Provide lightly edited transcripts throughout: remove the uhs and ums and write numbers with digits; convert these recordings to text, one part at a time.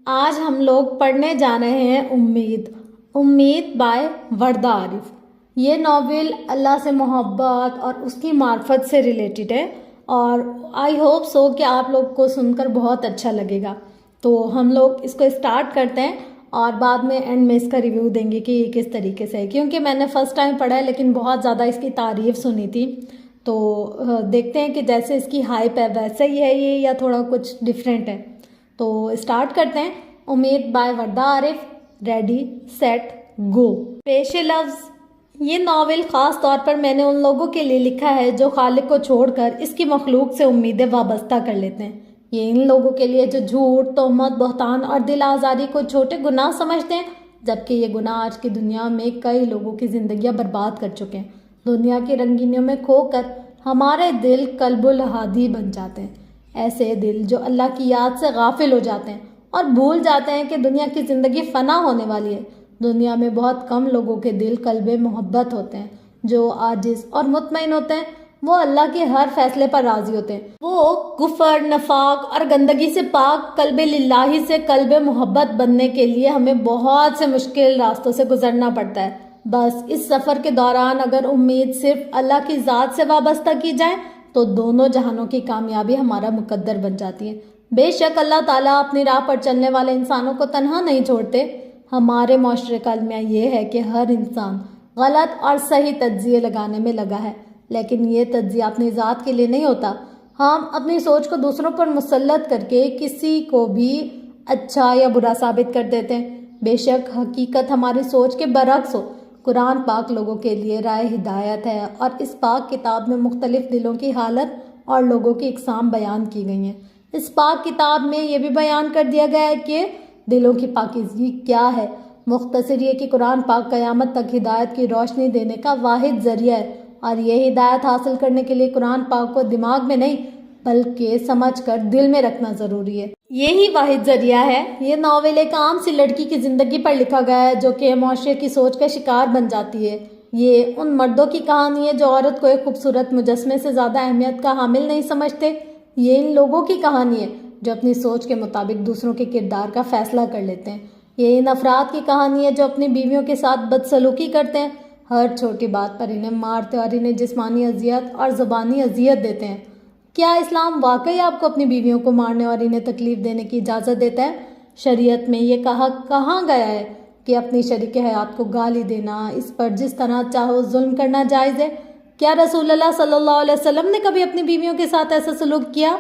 آج ہم لوگ پڑھنے جا رہے ہیں امید بائے وردہ عارف۔ یہ ناول اللہ سے محبت اور اس کی معرفت سے ریلیٹڈ ہے اور آئی ہوپ سو کہ آپ لوگ کو سن کر بہت اچھا لگے گا۔ تو ہم لوگ اس کو اسٹارٹ کرتے ہیں اور بعد میں اینڈ میں اس کا ریویو دیں گے کہ یہ کس طریقے سے ہے، کیونکہ میں نے فرسٹ ٹائم پڑھا ہے لیکن بہت زیادہ اس کی تعریف سنی تھی۔ تو دیکھتے ہیں کہ جیسے اس کی ہائپ ہے ویسا ہی ہے یہ یا تھوڑا کچھ ڈفرینٹ ہے۔ تو اسٹارٹ کرتے ہیں۔ امید بائے وردہ عارف، ریڈی سیٹ گو۔ پیش لفظ، یہ ناول خاص طور پر میں نے ان لوگوں کے لیے لکھا ہے جو خالق کو چھوڑ کر اس کی مخلوق سے امیدیں وابستہ کر لیتے ہیں۔ یہ ان لوگوں کے لیے جو جھوٹ، تہمت، بہتان اور دل آزاری کو چھوٹے گناہ سمجھتے ہیں، جبکہ یہ گناہ آج کی دنیا میں کئی لوگوں کی زندگیاں برباد کر چکے ہیں۔ دنیا کی رنگینیوں میں کھو کر ہمارے دل قلب الحادی بن جاتے ہیں، ایسے دل جو اللہ کی یاد سے غافل ہو جاتے ہیں اور بھول جاتے ہیں کہ دنیا کی زندگی فنا ہونے والی ہے۔ دنیا میں بہت کم لوگوں کے دل قلب محبت ہوتے ہیں، جو عاجز اور مطمئن ہوتے ہیں۔ وہ اللہ کے ہر فیصلے پر راضی ہوتے ہیں۔ وہ کفر، نفاق اور گندگی سے پاک قلب للہی سے قلب محبت بننے کے لیے ہمیں بہت سے مشکل راستوں سے گزرنا پڑتا ہے۔ بس اس سفر کے دوران اگر امید صرف اللہ کی ذات سے وابستہ کی جائے تو دونوں جہانوں کی کامیابی ہمارا مقدر بن جاتی ہے۔ بے شک اللہ تعالیٰ اپنی راہ پر چلنے والے انسانوں کو تنہا نہیں چھوڑتے۔ ہمارے معاشرے کا المیہ یہ ہے کہ ہر انسان غلط اور صحیح تجزیے لگانے میں لگا ہے، لیکن یہ تجزیہ اپنی ذات کے لیے نہیں ہوتا۔ ہم اپنی سوچ کو دوسروں پر مسلط کر کے کسی کو بھی اچھا یا برا ثابت کر دیتے ہیں۔ بے شک حقیقت ہماری سوچ کے برعکس ہو۔ قرآن پاک لوگوں کے لیے راہ ہدایت ہے اور اس پاک کتاب میں مختلف دلوں کی حالت اور لوگوں کی اقسام بیان کی گئی ہیں۔ اس پاک کتاب میں یہ بھی بیان کر دیا گیا ہے کہ دلوں کی پاکیزگی کیا ہے۔ مختصر یہ کہ قرآن پاک قیامت تک ہدایت کی روشنی دینے کا واحد ذریعہ ہے، اور یہ ہدایت حاصل کرنے کے لیے قرآن پاک کو دماغ میں نہیں بلکہ سمجھ کر دل میں رکھنا ضروری ہے۔ یہی واحد ذریعہ ہے۔ یہ ناول ایک عام سی لڑکی کی زندگی پر لکھا گیا ہے جو کہ معاشرے کی سوچ کا شکار بن جاتی ہے۔ یہ ان مردوں کی کہانی ہے جو عورت کو ایک خوبصورت مجسمے سے زیادہ اہمیت کا حامل نہیں سمجھتے۔ یہ ان لوگوں کی کہانی ہے جو اپنی سوچ کے مطابق دوسروں کے کردار کا فیصلہ کر لیتے ہیں۔ یہ ان افراد کی کہانی ہے جو اپنی بیویوں کے ساتھ بدسلوکی کرتے ہیں، ہر چھوٹی بات پر انہیں مارتے اور انہیں جسمانی اذیت اور زبانی اذیت دیتے ہیں۔ کیا اسلام واقعی آپ کو اپنی بیویوں کو مارنے اور انہیں تکلیف دینے کی اجازت دیتا ہے؟ شریعت میں یہ کہا کہاں گیا ہے کہ اپنی شریک حیات کو گالی دینا، اس پر جس طرح چاہو ظلم کرنا جائز ہے؟ کیا رسول اللہ صلی اللہ علیہ وسلم نے کبھی اپنی بیویوں کے ساتھ ایسا سلوک کیا؟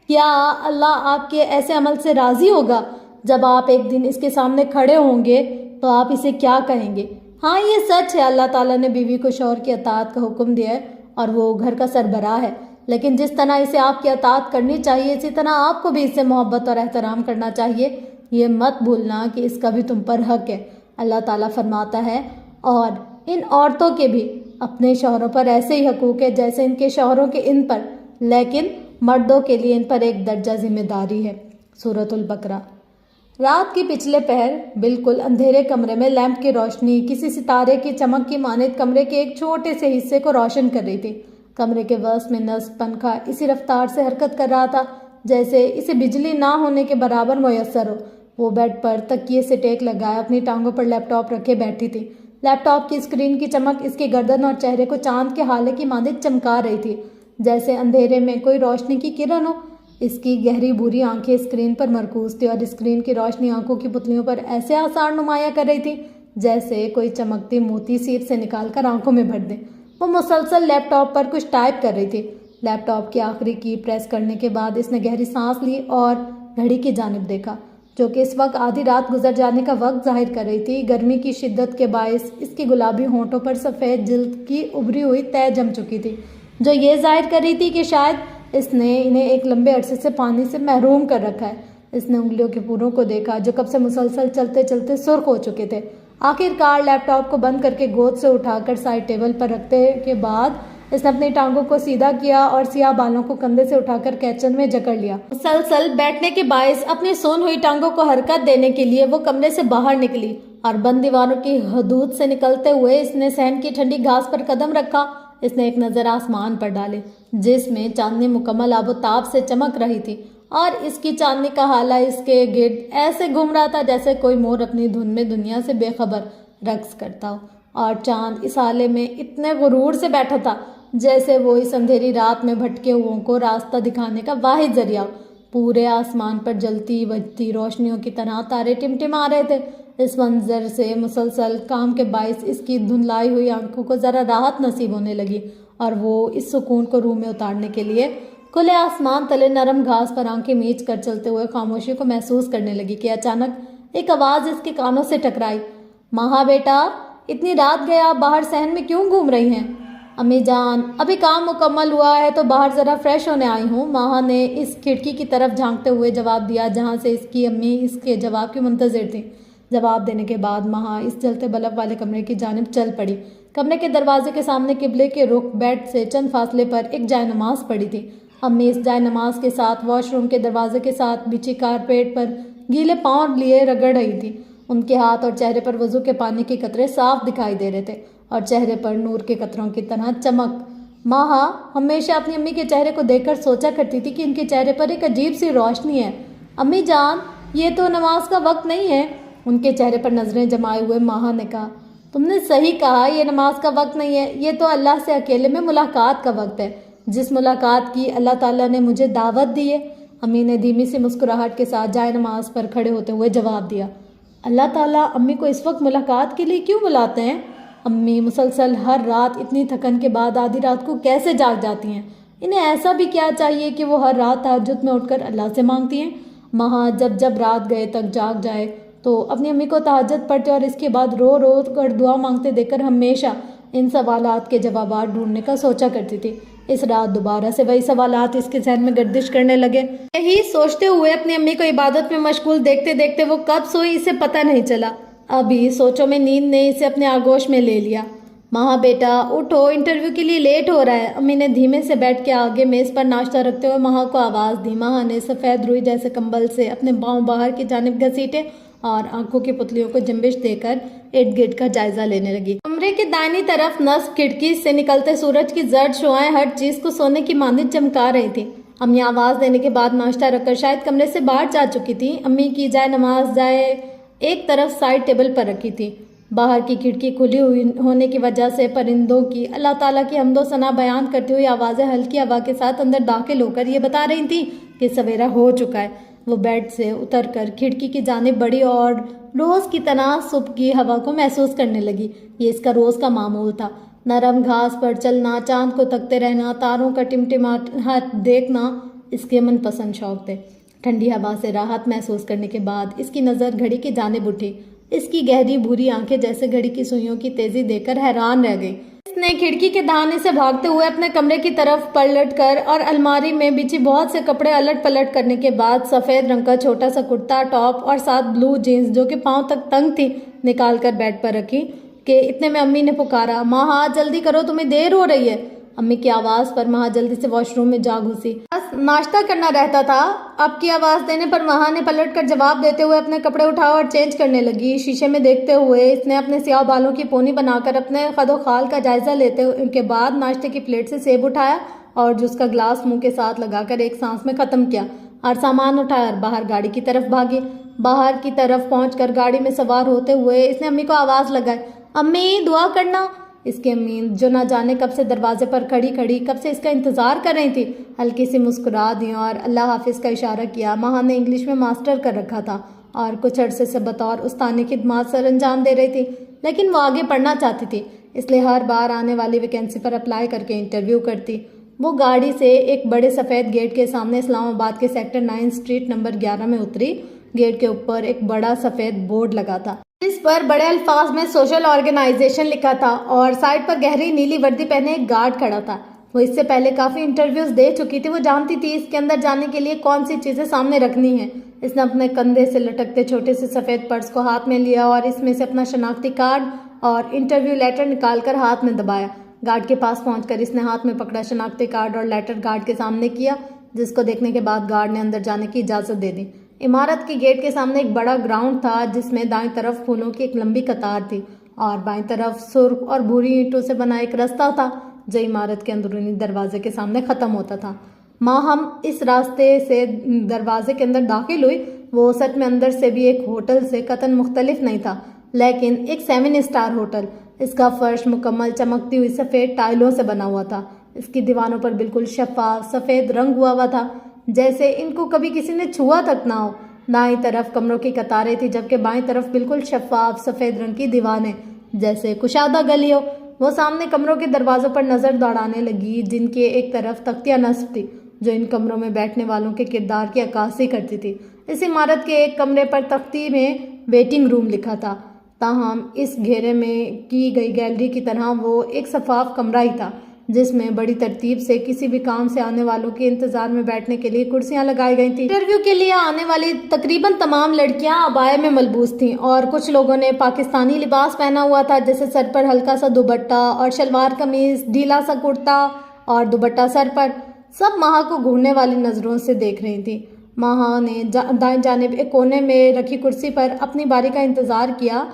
کیا اللہ آپ کے ایسے عمل سے راضی ہوگا؟ جب آپ ایک دن اس کے سامنے کھڑے ہوں گے تو آپ اسے کیا کہیں گے؟ ہاں، یہ سچ ہے، اللہ تعالیٰ نے بیوی کو شوہر کی اطاعت کا حکم دیا ہے اور وہ گھر کا سربراہ ہے، لیکن جس طرح اسے آپ کی اطاعت کرنی چاہیے اسی طرح آپ کو بھی اس سے محبت اور احترام کرنا چاہیے۔ یہ مت بھولنا کہ اس کا بھی تم پر حق ہے۔ اللہ تعالیٰ فرماتا ہے، اور ان عورتوں کے بھی اپنے شوہروں پر ایسے ہی حقوق ہے جیسے ان کے شوہروں کے ان پر، لیکن مردوں کے لیے ان پر ایک درجہ ذمہ داری ہے۔ سورۃ البقرہ۔ رات کی پچھلے پہر بالکل اندھیرے کمرے میں لیمپ کی روشنی کسی ستارے کی چمک کی مانند کمرے کے ایک چھوٹے سے حصے کو روشن کر رہی تھی۔ کمرے کے وسط میں نصب پنکھا اسی رفتار سے حرکت کر رہا تھا جیسے اسے بجلی نہ ہونے کے برابر میسر ہو۔ وہ بیڈ پر تکیے سے ٹیک لگائے اپنی ٹانگوں پر لیپ ٹاپ رکھے بیٹھی تھی۔ لیپ ٹاپ کی اسکرین کی چمک اس کی گردن اور چہرے کو چاند کے ہالے کی مانند چمکا رہی تھی، جیسے اندھیرے میں کوئی روشنی کی کرن ہو۔ اس کی گہری بھوری آنکھیں اسکرین پر مرکوز تھی اور اسکرین کی روشنی آنکھوں کی پتلیوں پر ایسے آثار نمایاں کر رہی تھی جیسے کوئی چمکتی موتی سیر سے نکال کر آنکھوں میں بھر دے۔ وہ مسلسل لیپ ٹاپ پر کچھ ٹائپ کر رہی تھی۔ لیپ ٹاپ کی آخری کی پریس کرنے کے بعد اس نے گہری سانس لی اور گھڑی کی جانب دیکھا جو کہ اس وقت آدھی رات گزر جانے کا وقت ظاہر کر رہی تھی۔ گرمی کی شدت کے باعث اس کی گلابی ہونٹوں پر سفید جلد کی ابھری ہوئی تہ جم چکی تھی جو یہ ظاہر کر رہی تھی کہ شاید اس نے انہیں ایک لمبے عرصے سے پانی سے محروم کر رکھا ہے۔ اس نے انگلیوں کے پوروں کو دیکھا جو کب سے مسلسل چلتے چلتے سرخ ہو چکے تھے۔ آخر کار لیپ ٹاپ کو بند کر کے گود سے اٹھا کر سائڈ ٹیبل پر رکھتے کے بعد اس نے اپنی ٹانگوں کو سیدھا کیا اور سیاہ بالوں کو کندھے سے اٹھا کر کیچن میں جکڑ لیا۔ مسلسل بیٹھنے کے باعث اپنی سون ہوئی ٹانگوں کو حرکت دینے کے لیے وہ کمرے سے باہر نکلی اور بند دیواروں کی حدود سے نکلتے ہوئے اس نے صحن کی ٹھنڈی گھاس پر قدم رکھا۔ اس نے ایک نظر آسمان پر ڈالے جس میں چاندنی مکمل آب و تاب سے چمک رہی تھی اور اس کی چاندنی کا حالہ اس کے گرد ایسے گھوم رہا تھا جیسے کوئی مور اپنی دھن میں دنیا سے بے خبر رقص کرتا ہو، اور چاند اس حالے میں اتنے غرور سے بیٹھا تھا جیسے وہ اس اندھیری رات میں بھٹکے ہوں کو راستہ دکھانے کا واحد ذریعہ ہو۔ پورے آسمان پر جلتی بجھتی روشنیوں کی طرح تارے ٹمٹما رہے تھے۔ اس منظر سے مسلسل کام کے باعث اس کی دھندلائی ہوئی آنکھوں کو ذرا راحت نصیب ہونے لگی، اور وہ اس سکون کو روح میں اتارنے کے لیے کھلے آسمان تلے نرم گھاس پر آنکھیں میچ کر چلتے ہوئے خاموشی کو محسوس کرنے لگی کہ اچانک ایک آواز اس کے کانوں سے ٹکرائی۔ مہا بیٹا، اتنی رات گئے آپ باہر صحن میں کیوں گھوم رہی ہیں؟ امی جان، ابھی کام مکمل ہوا ہے تو باہر ذرا فریش ہونے آئی ہوں، مہا نے اس کھڑکی کی طرف جھانکتے ہوئے جواب دیا جہاں سے اس کی امی اس کے جواب کی منتظر تھی۔ جواب دینے کے بعد مہا اس جلتے بلب والے کمرے کی جانب چل پڑی۔ کمرے کے دروازے کے سامنے قبلے کے رخ بیڈ سے چند فاصلے پر ایک جائے نماز پڑی تھی۔ امی اس جائے نماز کے ساتھ واش روم کے دروازے کے ساتھ بچھی کارپیٹ پر گیلے پاؤں لیے رگڑ رہی تھی۔ ان کے ہاتھ اور چہرے پر وضو کے پانی کے قطرے صاف دکھائی دے رہے تھے اور چہرے پر نور کے قطروں کی طرح چمک۔ مہا ہمیشہ اپنی امی کے چہرے کو دیکھ کر سوچا کرتی تھی کہ ان کے چہرے پر ایک عجیب سی روشنی ہے۔ امی جان، یہ تو نماز کا وقت نہیں ہے، ان کے چہرے پر نظریں جمائے ہوئے مہا نے کہا۔ تم نے صحیح کہا، یہ نماز کا وقت نہیں ہے، یہ تو اللہ سے اکیلے میں ملاقات کا وقت ہے، جس ملاقات کی اللہ تعالیٰ نے مجھے دعوت دی ہے۔ امی نے دھیمی سی مسکراہٹ کے ساتھ جائے نماز پر کھڑے ہوتے ہوئے جواب دیا۔ اللہ تعالیٰ امی کو اس وقت ملاقات کے لیے کیوں بلاتے ہیں؟ امی مسلسل ہر رات اتنی تھکن کے بعد آدھی رات کو کیسے جاگ جاتی ہیں؟ انہیں ایسا بھی کیا چاہیے کہ وہ ہر رات تہجد میں اٹھ کر اللہ سے مانگتی ہیں؟ مہا جب رات گئے تک جاگ جائے تو اپنی امی کو تہجد پڑھتے اور اس کے بعد رو رو کر دعا مانگتے دیکھ کر ہمیشہ ان سوالات کے جوابات ڈھونڈنے کا سوچا کرتی تھی۔ اس رات دوبارہ سے وہی سوالات اس کے ذہن میں گردش کرنے لگے۔ یہی سوچتے ہوئے اپنی امی کو عبادت میں مشغول دیکھتے دیکھتے وہ کب سوئی اسے پتہ نہیں چلا۔ ابھی سوچوں میں نیند نے اسے اپنے آغوش میں لے لیا۔ مہا بیٹا اٹھو، انٹرویو کے لیے لیٹ ہو رہا ہے۔ امی نے دھیمے سے بیٹھ کے آگے میز پر ناشتہ رکھتے ہوئے مہا کو آواز دی۔ مہا نے سفید روئی جیسے کمبل سے اپنے پاؤں باہر کی جانب گھسیٹے اور آنکھوں کی پتلیوں کو جنبش دے کر ارد گرد کا جائزہ لینے لگی۔ کمرے کے دائنی طرف نصب کھڑکی سے نکلتے سورج کی زرد شعاعیں ہر چیز کو سونے کی مانند چمکا رہی تھی۔ امی آواز دینے کے بعد ناشتہ رکھ کر شاید کمرے سے باہر جا چکی تھی۔ امی کی جائے نماز جائے ایک طرف سائڈ ٹیبل پر رکھی تھی۔ باہر کی کھڑکی کھلی ہوئی ہونے کی وجہ سے پرندوں کی اللہ تعالیٰ کی حمد و ثنا بیان کرتی ہوئی آوازیں ہلکی ہوا کے ساتھ اندر داخل ہو کر یہ بتا رہی تھیں کہ سویرا ہو چکا ہے۔ وہ بیڈ سے اتر کر کھڑکی کی جانب بڑھی اور روز کی طرح صبح کی ہوا کو محسوس کرنے لگی۔ یہ اس کا روز کا معمول تھا۔ نرم گھاس پر چلنا، چاند کو تکتے رہنا، تاروں کا ٹمٹماہٹ دیکھنا اس کے من پسند شوق تھے۔ ٹھنڈی ہوا سے راحت محسوس کرنے کے بعد اس کی نظر گھڑی کی جانب اٹھی۔ اس کی گہری بھوری آنکھیں جیسے گھڑی کی سوئیوں کی تیزی دیکھ کر حیران رہ گئی۔ اس نے کھڑکی کے دہانے سے بھاگتے ہوئے اپنے کمرے کی طرف پلٹ کر اور الماری میں بچھی بہت سے کپڑے الٹ پلٹ کرنے کے بعد سفید رنگ کا چھوٹا سا کرتا ٹاپ اور ساتھ بلو جینز جو کہ پاؤں تک تنگ تھی نکال کر بیڈ پر رکھی کہ اتنے میں امی نے پکارا، مہا جلدی کرو، تمہیں دیر ہو رہی ہے۔ امی کی آواز پر مہا جلدی سے واش روم میں جا گھسی۔ بس ناشتہ کرنا رہتا تھا۔ اب کی آواز دینے پر مہا نے پلٹ کر جواب دیتے ہوئے اپنے کپڑے اٹھا اور چینج کرنے لگی۔ شیشے میں دیکھتے ہوئے اس نے اپنے سیاہ بالوں کی پونی بنا کر اپنے قد و خال کا جائزہ لیتے ہوئے کے بعد ناشتے کی پلیٹ سے سیب اٹھایا اور جوس کا گلاس منہ کے ساتھ لگا کر ایک سانس میں ختم کیا اور سامان اٹھایا اور باہر گاڑی کی طرف بھاگی۔ باہر کی طرف پہنچ کر گاڑی میں سوار ہوتے ہوئے اس نے امی کو آواز لگائی، امی دعا کرنا۔ اس کی امی جو نہ جانے کب سے دروازے پر کھڑی کب سے اس کا انتظار کر رہی تھی، ہلکی سی مسکرا دی اور اللہ حافظ کا اشارہ کیا۔ مہا نے انگلش میں ماسٹر کر رکھا تھا اور کچھ عرصے سے بطور استانی خدمات سر انجام دے رہی تھی، لیکن وہ آگے پڑھنا چاہتی تھی، اس لیے ہر بار آنے والی ویکینسی پر اپلائی کر کے انٹرویو کرتی۔ وہ گاڑی سے ایک بڑے سفید گیٹ کے سامنے اسلام آباد کے سیکٹر 9 اسٹریٹ نمبر 11 میں اتری۔ گیٹ کے اوپر ایک بڑا سفید بورڈ لگا تھا جس پر بڑے الفاظ میں سوشل آرگنائزیشن لکھا تھا اور سائڈ پر گہری نیلی وردی پہنے ایک گارڈ کھڑا تھا۔ وہ اس سے پہلے کافی انٹرویوز دے چکی تھی، وہ جانتی تھی اس کے اندر جانے کے لیے کون سی چیزیں سامنے رکھنی ہیں۔ اس نے اپنے کندھے سے لٹکتے چھوٹے سے سفید پرس کو ہاتھ میں لیا اور اس میں سے اپنا شناختی کارڈ اور انٹرویو لیٹر نکال کر ہاتھ میں دبایا۔ گارڈ کے پاس پہنچ کر اس نے ہاتھ میں پکڑا شناختی کارڈ اور لیٹر گارڈ کے سامنے کیا، جس کو دیکھنے کے بعد گارڈ نے اندر جانے کی اجازت دے دی۔ عمارت کے گیٹ کے سامنے ایک بڑا گراؤنڈ تھا جس میں دائیں طرف پھولوں کی ایک لمبی قطار تھی اور بائیں طرف سرخ اور بھوری اینٹوں سے بنا ایک رستہ تھا جو عمارت کے اندرونی دروازے کے سامنے ختم ہوتا تھا۔ ماں ہم اس راستے سے دروازے کے اندر داخل ہوئی، وہ سچ میں اندر سے بھی ایک ہوٹل سے قطعاً مختلف نہیں تھا، لیکن ایک 7 اسٹار ہوٹل۔ اس کا فرش مکمل چمکتی ہوئی سفید ٹائلوں سے بنا ہوا تھا۔ اس کی دیواروں پر بالکل شفاف سفید رنگ ہوا تھا، جیسے ان کو کبھی کسی نے چھوا تک نہ ہو۔ دائیں طرف کمروں کی قطاریں تھیں، جبکہ بائیں طرف بالکل شفاف سفید رنگ کی دیواریں، جیسے کشادہ گلی ہو۔ وہ سامنے کمروں کے دروازوں پر نظر دوڑانے لگی، جن کے ایک طرف تختیاں نصب تھی جو ان کمروں میں بیٹھنے والوں کے کردار کی عکاسی کرتی تھی۔ اس عمارت کے ایک کمرے پر تختی میں ویٹنگ روم لکھا تھا، تاہم اس گھیرے میں کی گئی گیلری کی طرح وہ ایک شفاف کمرہ ہی تھا، جس میں بڑی ترتیب سے کسی بھی کام سے آنے والوں کے انتظار میں بیٹھنے کے لیے کرسیاں لگائی گئی تھیں۔ انٹرویو کے لیے آنے والی تقریباً تمام لڑکیاں عبایا میں ملبوس تھیں، اور کچھ لوگوں نے پاکستانی لباس پہنا ہوا تھا، جیسے سر پر ہلکا سا دوپٹہ اور شلوار قمیض، ڈھیلا سا کرتا اور دوپٹہ سر پر۔ سب ماہا کو گھورنے والی نظروں سے دیکھ رہی تھیں۔ ماہا نے دائیں جانب ایک کونے میں رکھی کرسی پر اپنی باری کا انتظار کیا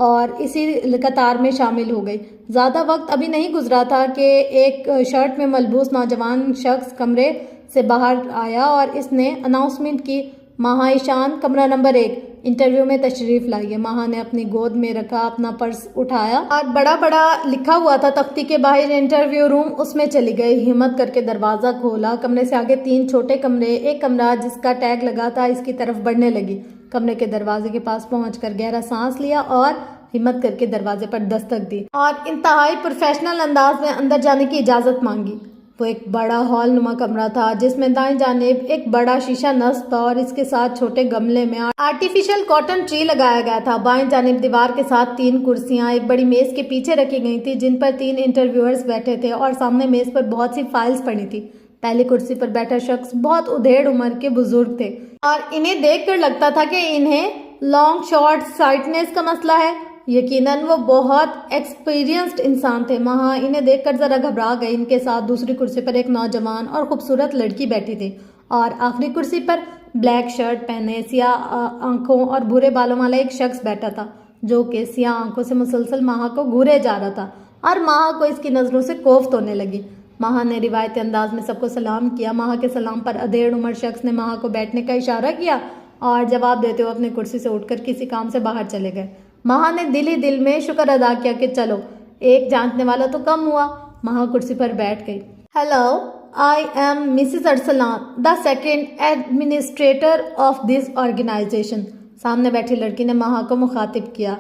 اور اسی قطار میں شامل ہو گئی۔ زیادہ وقت ابھی نہیں گزرا تھا کہ ایک شرٹ میں ملبوس نوجوان شخص کمرے سے باہر آیا اور اس نے اناؤنسمنٹ کی، ماہا ایشان، کمرہ نمبر 1، انٹرویو میں تشریف لائیے۔ ماہا نے اپنی گود میں رکھا اپنا پرس اٹھایا اور بڑا بڑا لکھا ہوا تھا تختی کے باہر انٹرویو روم، اس میں چلی گئی۔ ہمت کر کے دروازہ کھولا، کمرے سے آگے 3 چھوٹے کمرے، ایک کمرہ جس کا ٹیگ لگا تھا، اس کی طرف بڑھنے لگی۔ کمرے کے دروازے کے پاس پہنچ کر گہرا سانس لیا اور ہمت کر کے دروازے پر دستک دی اور انتہائی پروفیشنل انداز میں اندر جانے کی اجازت مانگی۔ وہ ایک بڑا ہال نما کمرہ تھا، جس میں دائیں جانب ایک بڑا شیشہ نصب تھا اور اس کے ساتھ چھوٹے گملے میں آرٹیفیشل کاٹن ٹری لگایا گیا تھا۔ بائیں جانب دیوار کے ساتھ 3 کرسیاں ایک بڑی میز کے پیچھے رکھی گئی تھیں، جن پر 3 انٹرویورز بیٹھے تھے اور سامنے میز پر بہت سی فائلز پڑی تھی۔ پہلی کرسی پر بیٹھا شخص بہت ادھیڑ عمر کے بزرگ تھے اور انہیں دیکھ کر لگتا تھا کہ انہیں لانگ شارٹ سائٹنس کا مسئلہ ہے۔ یقیناً وہ بہت ایکسپیرینسڈ انسان تھے۔ ماہا انہیں دیکھ کر ذرا گھبرا گئی۔ ان کے ساتھ دوسری کرسی پر ایک نوجوان اور خوبصورت لڑکی بیٹھی تھی اور آخری کرسی پر بلیک شرٹ پہنے، سیاہ آنکھوں اور بھورے بالوں والا ایک شخص بیٹھا تھا، جو کہ سیاہ آنکھوں سے مسلسل ماہا کو گھورے جا رہا تھا اور ماہا کو اس کی نظروں سے کوفت ہونے لگی۔ ماہا نے روایتی انداز میں سب کو سلام کیا۔ ماہا کے سلام پر ادھیڑ عمر شخص نے ماہا کو بیٹھنے کا اشارہ کیا اور جواب دیتے ہوئے اپنی کرسی سے اٹھ کر کسی کام سے باہر چلے گئے۔ ماہا نے دل ہی دل میں شکر ادا کیا کہ چلو ایک جانچنے والا تو کم ہوا۔ ماہا کرسی پر بیٹھ گئی۔ Hello, I am Mrs Arsalan, the second administrator of this organization. سامنے بیٹھی لڑکی نے ماہا کو مخاطب کیا۔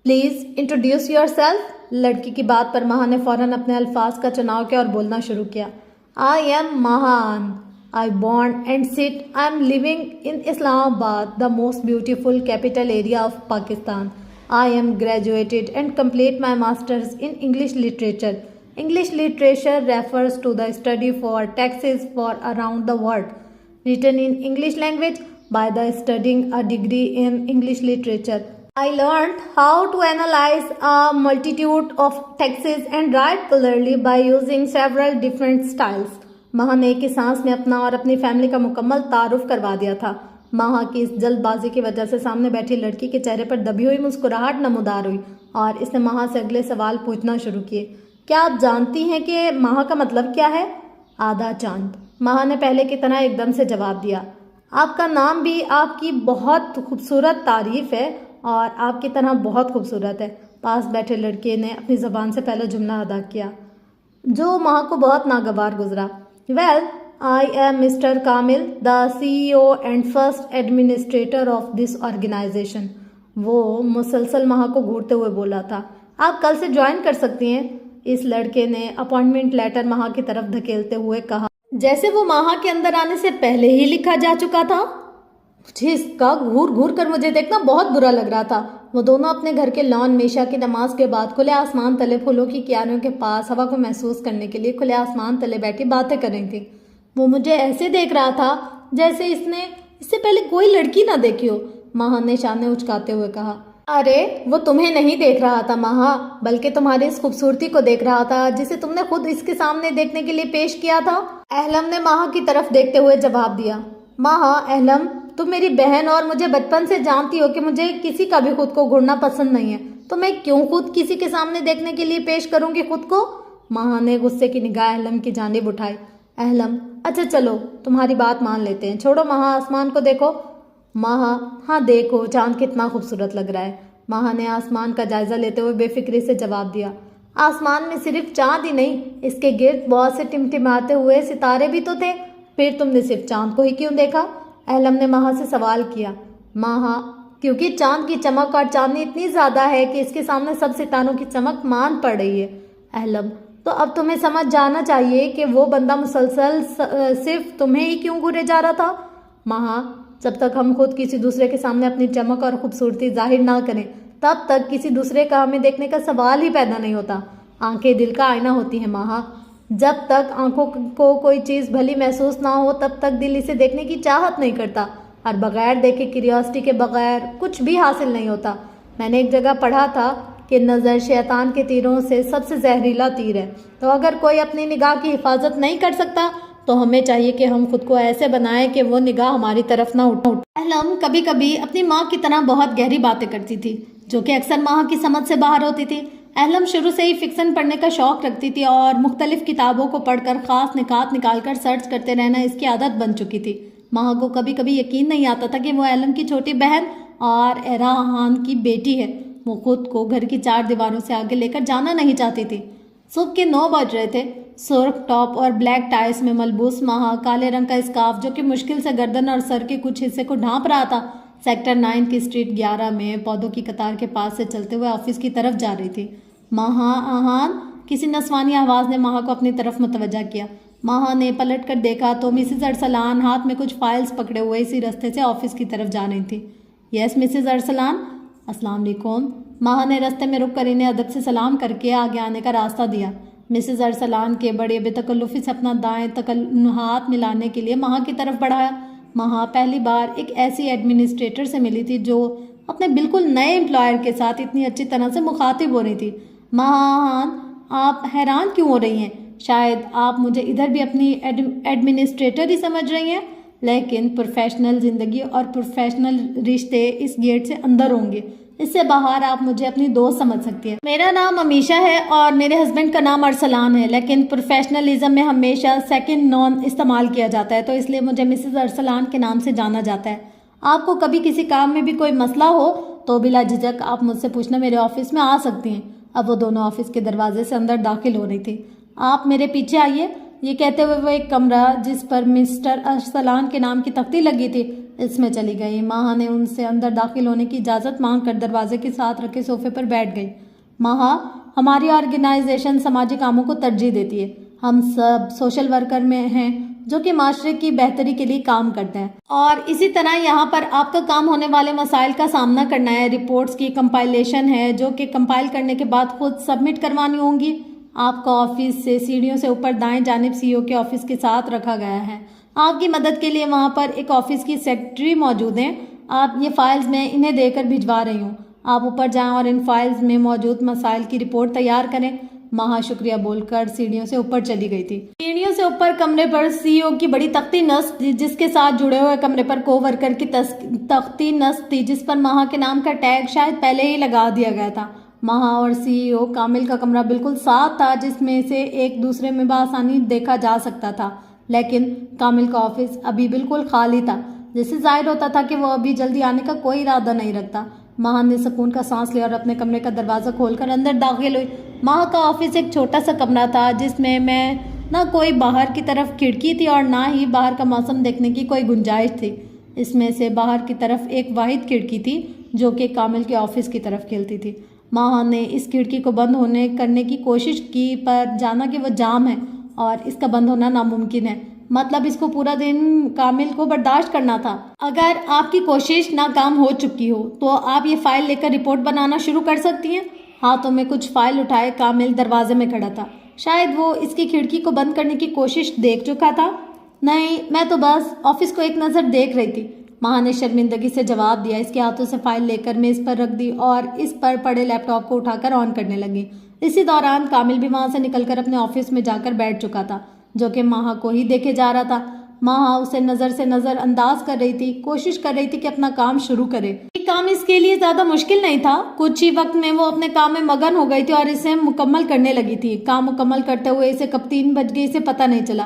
Please introduce yourself. لڑکی کی بات پر ماہا نے فوراً اپنے الفاظ کا چناؤ کیا اور بولنا شروع کیا۔ I am Mahan, I born and sit. I am living in Islamabad, the most beautiful capital area of Pakistan. I am graduated and complete my masters in English literature. English literature refers to the study for texts for around the world, written in English language by the studying a degree in English literature. I learned how to analyze a multitude of texts and write clearly by using several different styles. Maha نے ایک ہی سانس میں اپنا اور اپنی family کا مکمل تعارف کروا دیا تھا۔ ماہا کی اس جلد بازی کی وجہ سے سامنے بیٹھی لڑکی کے چہرے پر دبی ہوئی مسکراہٹ نمودار ہوئی اور اس نے ماہا سے اگلے سوال پوچھنا شروع کیے۔ کیا آپ جانتی ہیں کہ ماہا کا مطلب کیا ہے؟ آدھا چاند، ماہا نے پہلے کی طرح ایک دم سے جواب دیا۔ آپ کا نام بھی آپ کی بہت خوبصورت تعریف ہے اور آپ کی طرح بہت خوبصورت ہے۔ پاس بیٹھے لڑکے نے اپنی زبان سے پہلا جملہ ادا کیا، جو ماہا کو بہت ناگوار گزرا۔ Well, I am Mr. Kamil, the CEO and first administrator of this organization. وہ مسلسل ماہا کو گھورتے ہوئے بولا تھا۔ آپ کل سے جوائن کر سکتی ہیں، اس لڑکے نے اپوائنٹمنٹ لیٹر ماہا کی طرف دھکیلتے ہوئے کہا، جیسے وہ ماہا کے اندر آنے سے پہلے ہی لکھا جا چکا تھا۔ مجھے اس کا گھور گھور کر مجھے دیکھنا بہت برا لگ رہا تھا۔ وہ دونوں اپنے گھر کے لان میں عشاء کی نماز کے بعد کھلے آسمان تلے پھولوں کی کیاریوں کے پاس ہوا کو محسوس کرنے کے لیے کھلے آسمان تلے بیٹھی باتیں کر رہی تھی۔ وہ مجھے ایسے دیکھ رہا تھا جیسے اس نے اس سے پہلے کوئی لڑکی نہ دیکھی ہو، ماہا نے شانے اچکاتے ہوئے کہا۔ ارے وہ تمہیں نہیں دیکھ رہا تھا ماہا، بلکہ تمہاری اس خوبصورتی کو دیکھ رہا تھا جسے تم نے خود اس کے سامنے دیکھنے کے لیے پیش کیا تھا۔ اہلم نے ماہا کی طرف دیکھتے ہوئے جواب دیا۔ ماہا، اہلم، تم میری بہن اور مجھے بچپن سے جانتی ہو کہ مجھے کسی کا بھی خود کو گھڑنا پسند نہیں ہے، تو میں کیوں خود کسی کے سامنے دیکھنے کے لیے پیش کروں گی خود کو؟ ماہا نے غصے کی نگاہ اہلم کی جانب اٹھائی۔ اہلم: اچھا چلو تمہاری بات مان لیتے ہیں، چھوڑو مہا آسمان کو دیکھو۔ مہا: ہاں دیکھو چاند کتنا خوبصورت لگ رہا ہے۔ مہا نے آسمان کا جائزہ لیتے ہوئے بے فکری سے جواب دیا: آسمان میں صرف چاند ہی نہیں، اس کے گرد بہت سے ٹمٹماتے ہوئے ستارے بھی تو تھے، پھر تم نے صرف چاند کو ہی کیوں دیکھا؟ اہلم نے مہا سے سوال کیا۔ مہا: کیونکہ چاند کی چمک اور چاندنی اتنی زیادہ ہے کہ اس کے سامنے سب ستاروں کی چمک مان پڑ رہی ہے۔ اہلم: تو اب تمہیں سمجھ جانا چاہیے کہ وہ بندہ مسلسل صرف تمہیں ہی کیوں گھورے جا رہا تھا؟ مہا: جب تک ہم خود کسی دوسرے کے سامنے اپنی چمک اور خوبصورتی ظاہر نہ کریں تب تک کسی دوسرے کا ہمیں دیکھنے کا سوال ہی پیدا نہیں ہوتا۔ آنکھیں دل کا آئینہ ہوتی ہیں مہا، جب تک آنکھوں کو کوئی چیز بھلی محسوس نہ ہو تب تک دل اسے دیکھنے کی چاہت نہیں کرتا، اور بغیر دیکھے کیوریوسٹی کے بغیر کچھ بھی حاصل نہیں ہوتا۔ میں نے ایک جگہ پڑھا تھا کہ نظر شیطان کے تیروں سے سب سے زہریلا تیر ہے، تو اگر کوئی اپنی نگاہ کی حفاظت نہیں کر سکتا تو ہمیں چاہیے کہ ہم خود کو ایسے بنائیں کہ وہ نگاہ ہماری طرف نہ اٹھے۔ اہلم کبھی کبھی اپنی ماں کی طرح بہت گہری باتیں کرتی تھی جو کہ اکثر ماں کی سمجھ سے باہر ہوتی تھی۔ اہلم شروع سے ہی فکشن پڑھنے کا شوق رکھتی تھی اور مختلف کتابوں کو پڑھ کر خاص نکات نکال کر سرچ کرتے رہنا اس کی عادت بن چکی تھی۔ ماں کو کبھی کبھی یقین نہیں آتا تھا کہ وہ اہلم کی چھوٹی بہن اور ایراہان کی بیٹی ہے۔ وہ خود کو گھر کی چار دیواروں سے آگے لے کر جانا نہیں چاہتی تھی۔ صبح کے 9 بج رہے تھے۔ سرخ ٹاپ اور بلیک ٹائز میں ملبوس مہا کالے رنگ کا اسکارف جو کہ مشکل سے گردن اور سر کے کچھ حصے کو ڈھانپ رہا تھا، سیکٹر 9 کی اسٹریٹ 11 میں پودوں کی قطار کے پاس سے چلتے ہوئے آفس کی طرف جا رہی تھی۔ مہا آہان، کسی نسوانی آواز نے مہا کو اپنی طرف متوجہ کیا۔ مہا نے پلٹ کر دیکھا تو مسز ارسلان ہاتھ میں کچھ فائلز پکڑے ہوئے اسی رستے سے آفس کی طرف جا رہی تھی۔ یس مسز ارسلان، السلام علیکم۔ مہا نے رستے میں رک کر انہیں ادب سے سلام کر کے آگے آنے کا راستہ دیا۔ مسز ارسلان کے بڑے بے تکلفی سے اپنا دائیں ہاتھ ملانے کے لیے مہا کی طرف بڑھایا۔ مہا پہلی بار ایک ایسی ایڈمنسٹریٹر سے ملی تھی جو اپنے بالکل نئے امپلائر کے ساتھ اتنی اچھی طرح سے مخاطب ہو رہی تھی۔ مہا، آپ حیران کیوں ہو رہی ہیں؟ شاید آپ مجھے ادھر بھی اپنی ایڈمنسٹریٹر ہی سمجھ رہی ہیں، لیکن پروفیشنل زندگی اور پروفیشنل رشتے اس گیٹ سے اندر ہوں گے، اس سے باہر آپ مجھے اپنی دوست سمجھ سکتی ہیں۔ میرا نام امیشہ ہے اور میرے ہسبینڈ کا نام ارسلان ہے، لیکن پروفیشنلزم میں ہمیشہ سیکنڈ نون استعمال کیا جاتا ہے، تو اس لیے مجھے مسز ارسلان کے نام سے جانا جاتا ہے۔ آپ کو کبھی کسی کام میں بھی کوئی مسئلہ ہو تو بلا جھجک آپ مجھ سے پوچھنا میرے آفس میں آ سکتی ہیں۔ اب وہ دونوں آفس کے دروازے سے اندر داخل ہو رہی تھی۔ آپ میرے پیچھے آئیے، یہ کہتے ہوئے وہ ایک کمرہ جس پر مسٹر ارسلان کے نام کی تختی لگی تھی اس میں چلی گئی۔ مہا نے ان سے اندر داخل ہونے کی اجازت مانگ کر دروازے کے ساتھ رکھے صوفے پر بیٹھ گئی۔ مہا، ہماری آرگنائزیشن سماجی کاموں کو ترجیح دیتی ہے۔ ہم سب سوشل ورکر میں ہیں جو کہ معاشرے کی بہتری کے لیے کام کرتے ہیں، اور اسی طرح یہاں پر آپ کا کام ہونے والے مسائل کا سامنا کرنا ہے۔ رپورٹس کی کمپائلیشن ہے جو کہ کمپائل کرنے کے بعد خود سبمٹ کروانی ہوں گی۔ آپ کا آفس سے سیڑھیوں سے اوپر دائیں جانب سی ای او کے آفس کے ساتھ رکھا گیا ہے۔ آپ کی مدد کے لیے وہاں پر ایک آفس کی سیکرٹری موجود ہیں۔ آپ یہ فائلز میں انہیں دے کر بھجوا رہی ہوں۔ آپ اوپر جائیں اور ان فائلز میں موجود مسائل کی رپورٹ تیار کریں۔ مہا شکریہ بول کر سیڑھیوں سے اوپر چلی گئی تھی۔ سیڑھیوں سے اوپر کمرے پر سی ای او کی بڑی تختی نصب جس کے ساتھ جڑے ہوئے کمرے پر کو ورکر کی تختی نصب تھی جس پر مہا کے نام کا ٹیگ شاید پہلے ہی لگا دیا گیا تھا۔ مہا اور سی ای او کامل کا کمرہ بالکل ساتھ تھا جس میں سے ایک دوسرے میں بآسانی دیکھا جا سکتا تھا، لیکن کامل کا آفس ابھی بالکل خالی تھا، جس سے ظاہر ہوتا تھا کہ وہ ابھی جلدی آنے کا کوئی ارادہ نہیں رکھتا۔ مہا نے سکون کا سانس لیا اور اپنے کمرے کا دروازہ کھول کر اندر داخل ہوئی۔ مہا کا آفس ایک چھوٹا سا کمرہ تھا جس میں نہ کوئی باہر کی طرف کھڑکی تھی اور نہ ہی باہر کا موسم دیکھنے کی کوئی گنجائش تھی۔ اس میں سے باہر کی طرف ایک واحد کھڑکی تھی جو کہ کامل کے آفس کی طرف کھلتی تھی۔ مہا نے اس کھڑکی کو بند کرنے کی کوشش کی پر جانا کہ وہ جام ہے اور اس کا بند ہونا ناممکن ہے، مطلب اس کو پورا دن کامل کو برداشت کرنا تھا۔ اگر آپ کی کوشش ناکام ہو چکی ہو تو آپ یہ فائل لے کر رپورٹ بنانا شروع کر سکتی ہیں۔ ہاتھوں میں کچھ فائل اٹھائے کامل دروازے میں کھڑا تھا۔ شاید وہ اس کی کھڑکی کو بند کرنے کی کوشش دیکھ چکا تھا۔ نہیں، میں تو بس آفس کو ایک نظر دیکھ رہی تھی، مہا نے شرمندگی سے جواب دیا۔ اس کے ہاتھوں سے فائل لے کر میز پر رکھ دی اور اس پر پڑے لیپ ٹاپ کو اٹھا کر آن کرنے لگی۔ اسی دوران کامل بھی وہاں سے نکل کر اپنے آفس میں جا کر بیٹھ چکا تھا جو کہ مہا کو ہی دیکھے جا رہا تھا۔ مہا اسے نظر سے نظر انداز کر رہی تھی، کوشش کر رہی تھی کہ اپنا کام شروع کرے۔ یہ کام اس کے لیے زیادہ مشکل نہیں تھا۔ کچھ ہی وقت میں وہ اپنے کام میں مگن ہو گئی تھی اور اسے مکمل کرنے لگی تھی۔ کام مکمل کرتے ہوئے اسے کب 3 بج گئے اسے پتہ نہیں چلا۔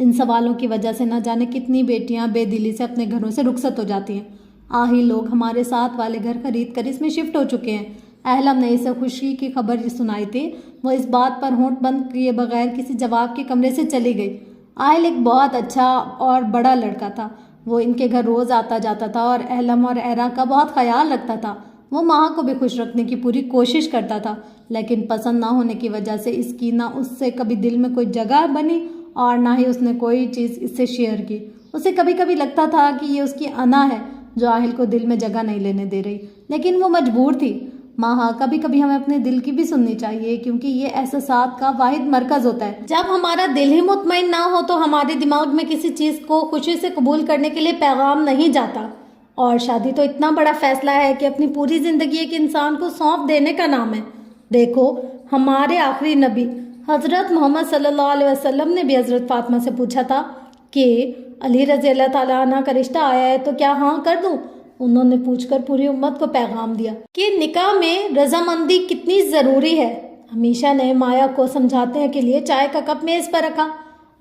ان سوالوں کی وجہ سے نہ جانے کتنی بیٹیاں بے دلی سے اپنے گھروں سے رخصت ہو جاتی ہیں۔ آہی لوگ ہمارے ساتھ والے گھر خرید کر اس میں شفٹ ہو چکے ہیں۔ اہلم نے اسے خوشی کی خبر سنائی تھی۔ وہ اس بات پر ہونٹ بند کیے بغیر کسی جواب کے کمرے سے چلی گئی۔ آہل ایک بہت اچھا اور بڑا لڑکا تھا۔ وہ ان کے گھر روز آتا جاتا تھا اور اہلم اور ایرا کا بہت خیال رکھتا تھا۔ وہ ماں کو بھی خوش رکھنے کی پوری کوشش کرتا تھا، لیکن پسند نہ ہونے کی وجہ سے اس کی نہ اس سے کبھی دل میں کوئی جگہ بنی اور نہ ہی اس نے کوئی چیز اس سے شیئر کی۔ اسے کبھی کبھی لگتا تھا کہ یہ اس کی انا ہے جو آہل کو دل میں جگہ نہیں لینے دے رہی، لیکن وہ مجبور تھی۔ ماں، کبھی کبھی ہمیں اپنے دل کی بھی سننی چاہیے، کیونکہ یہ احساسات کا واحد مرکز ہوتا ہے۔ جب ہمارا دل ہی مطمئن نہ ہو تو ہمارے دماغ میں کسی چیز کو خوشی سے قبول کرنے کے لیے پیغام نہیں جاتا۔ اور شادی تو اتنا بڑا فیصلہ ہے کہ اپنی پوری زندگی ایک انسان کو سونپ دینے کا نام ہے۔ دیکھو، ہمارے آخری نبی حضرت محمد صلی اللہ علیہ وسلم نے بھی حضرت فاطمہ سے پوچھا تھا کہ علی رضی اللہ تعالیٰ عنہ کا رشتہ آیا ہے تو کیا ہاں کر دوں؟ انہوں نے پوچھ کر پوری امت کو پیغام دیا کہ نکاح میں رضامندی کتنی ضروری ہے۔ ہمیشہ نے مایا کو سمجھانے کے لیے چائے کا کپ میز پر رکھا۔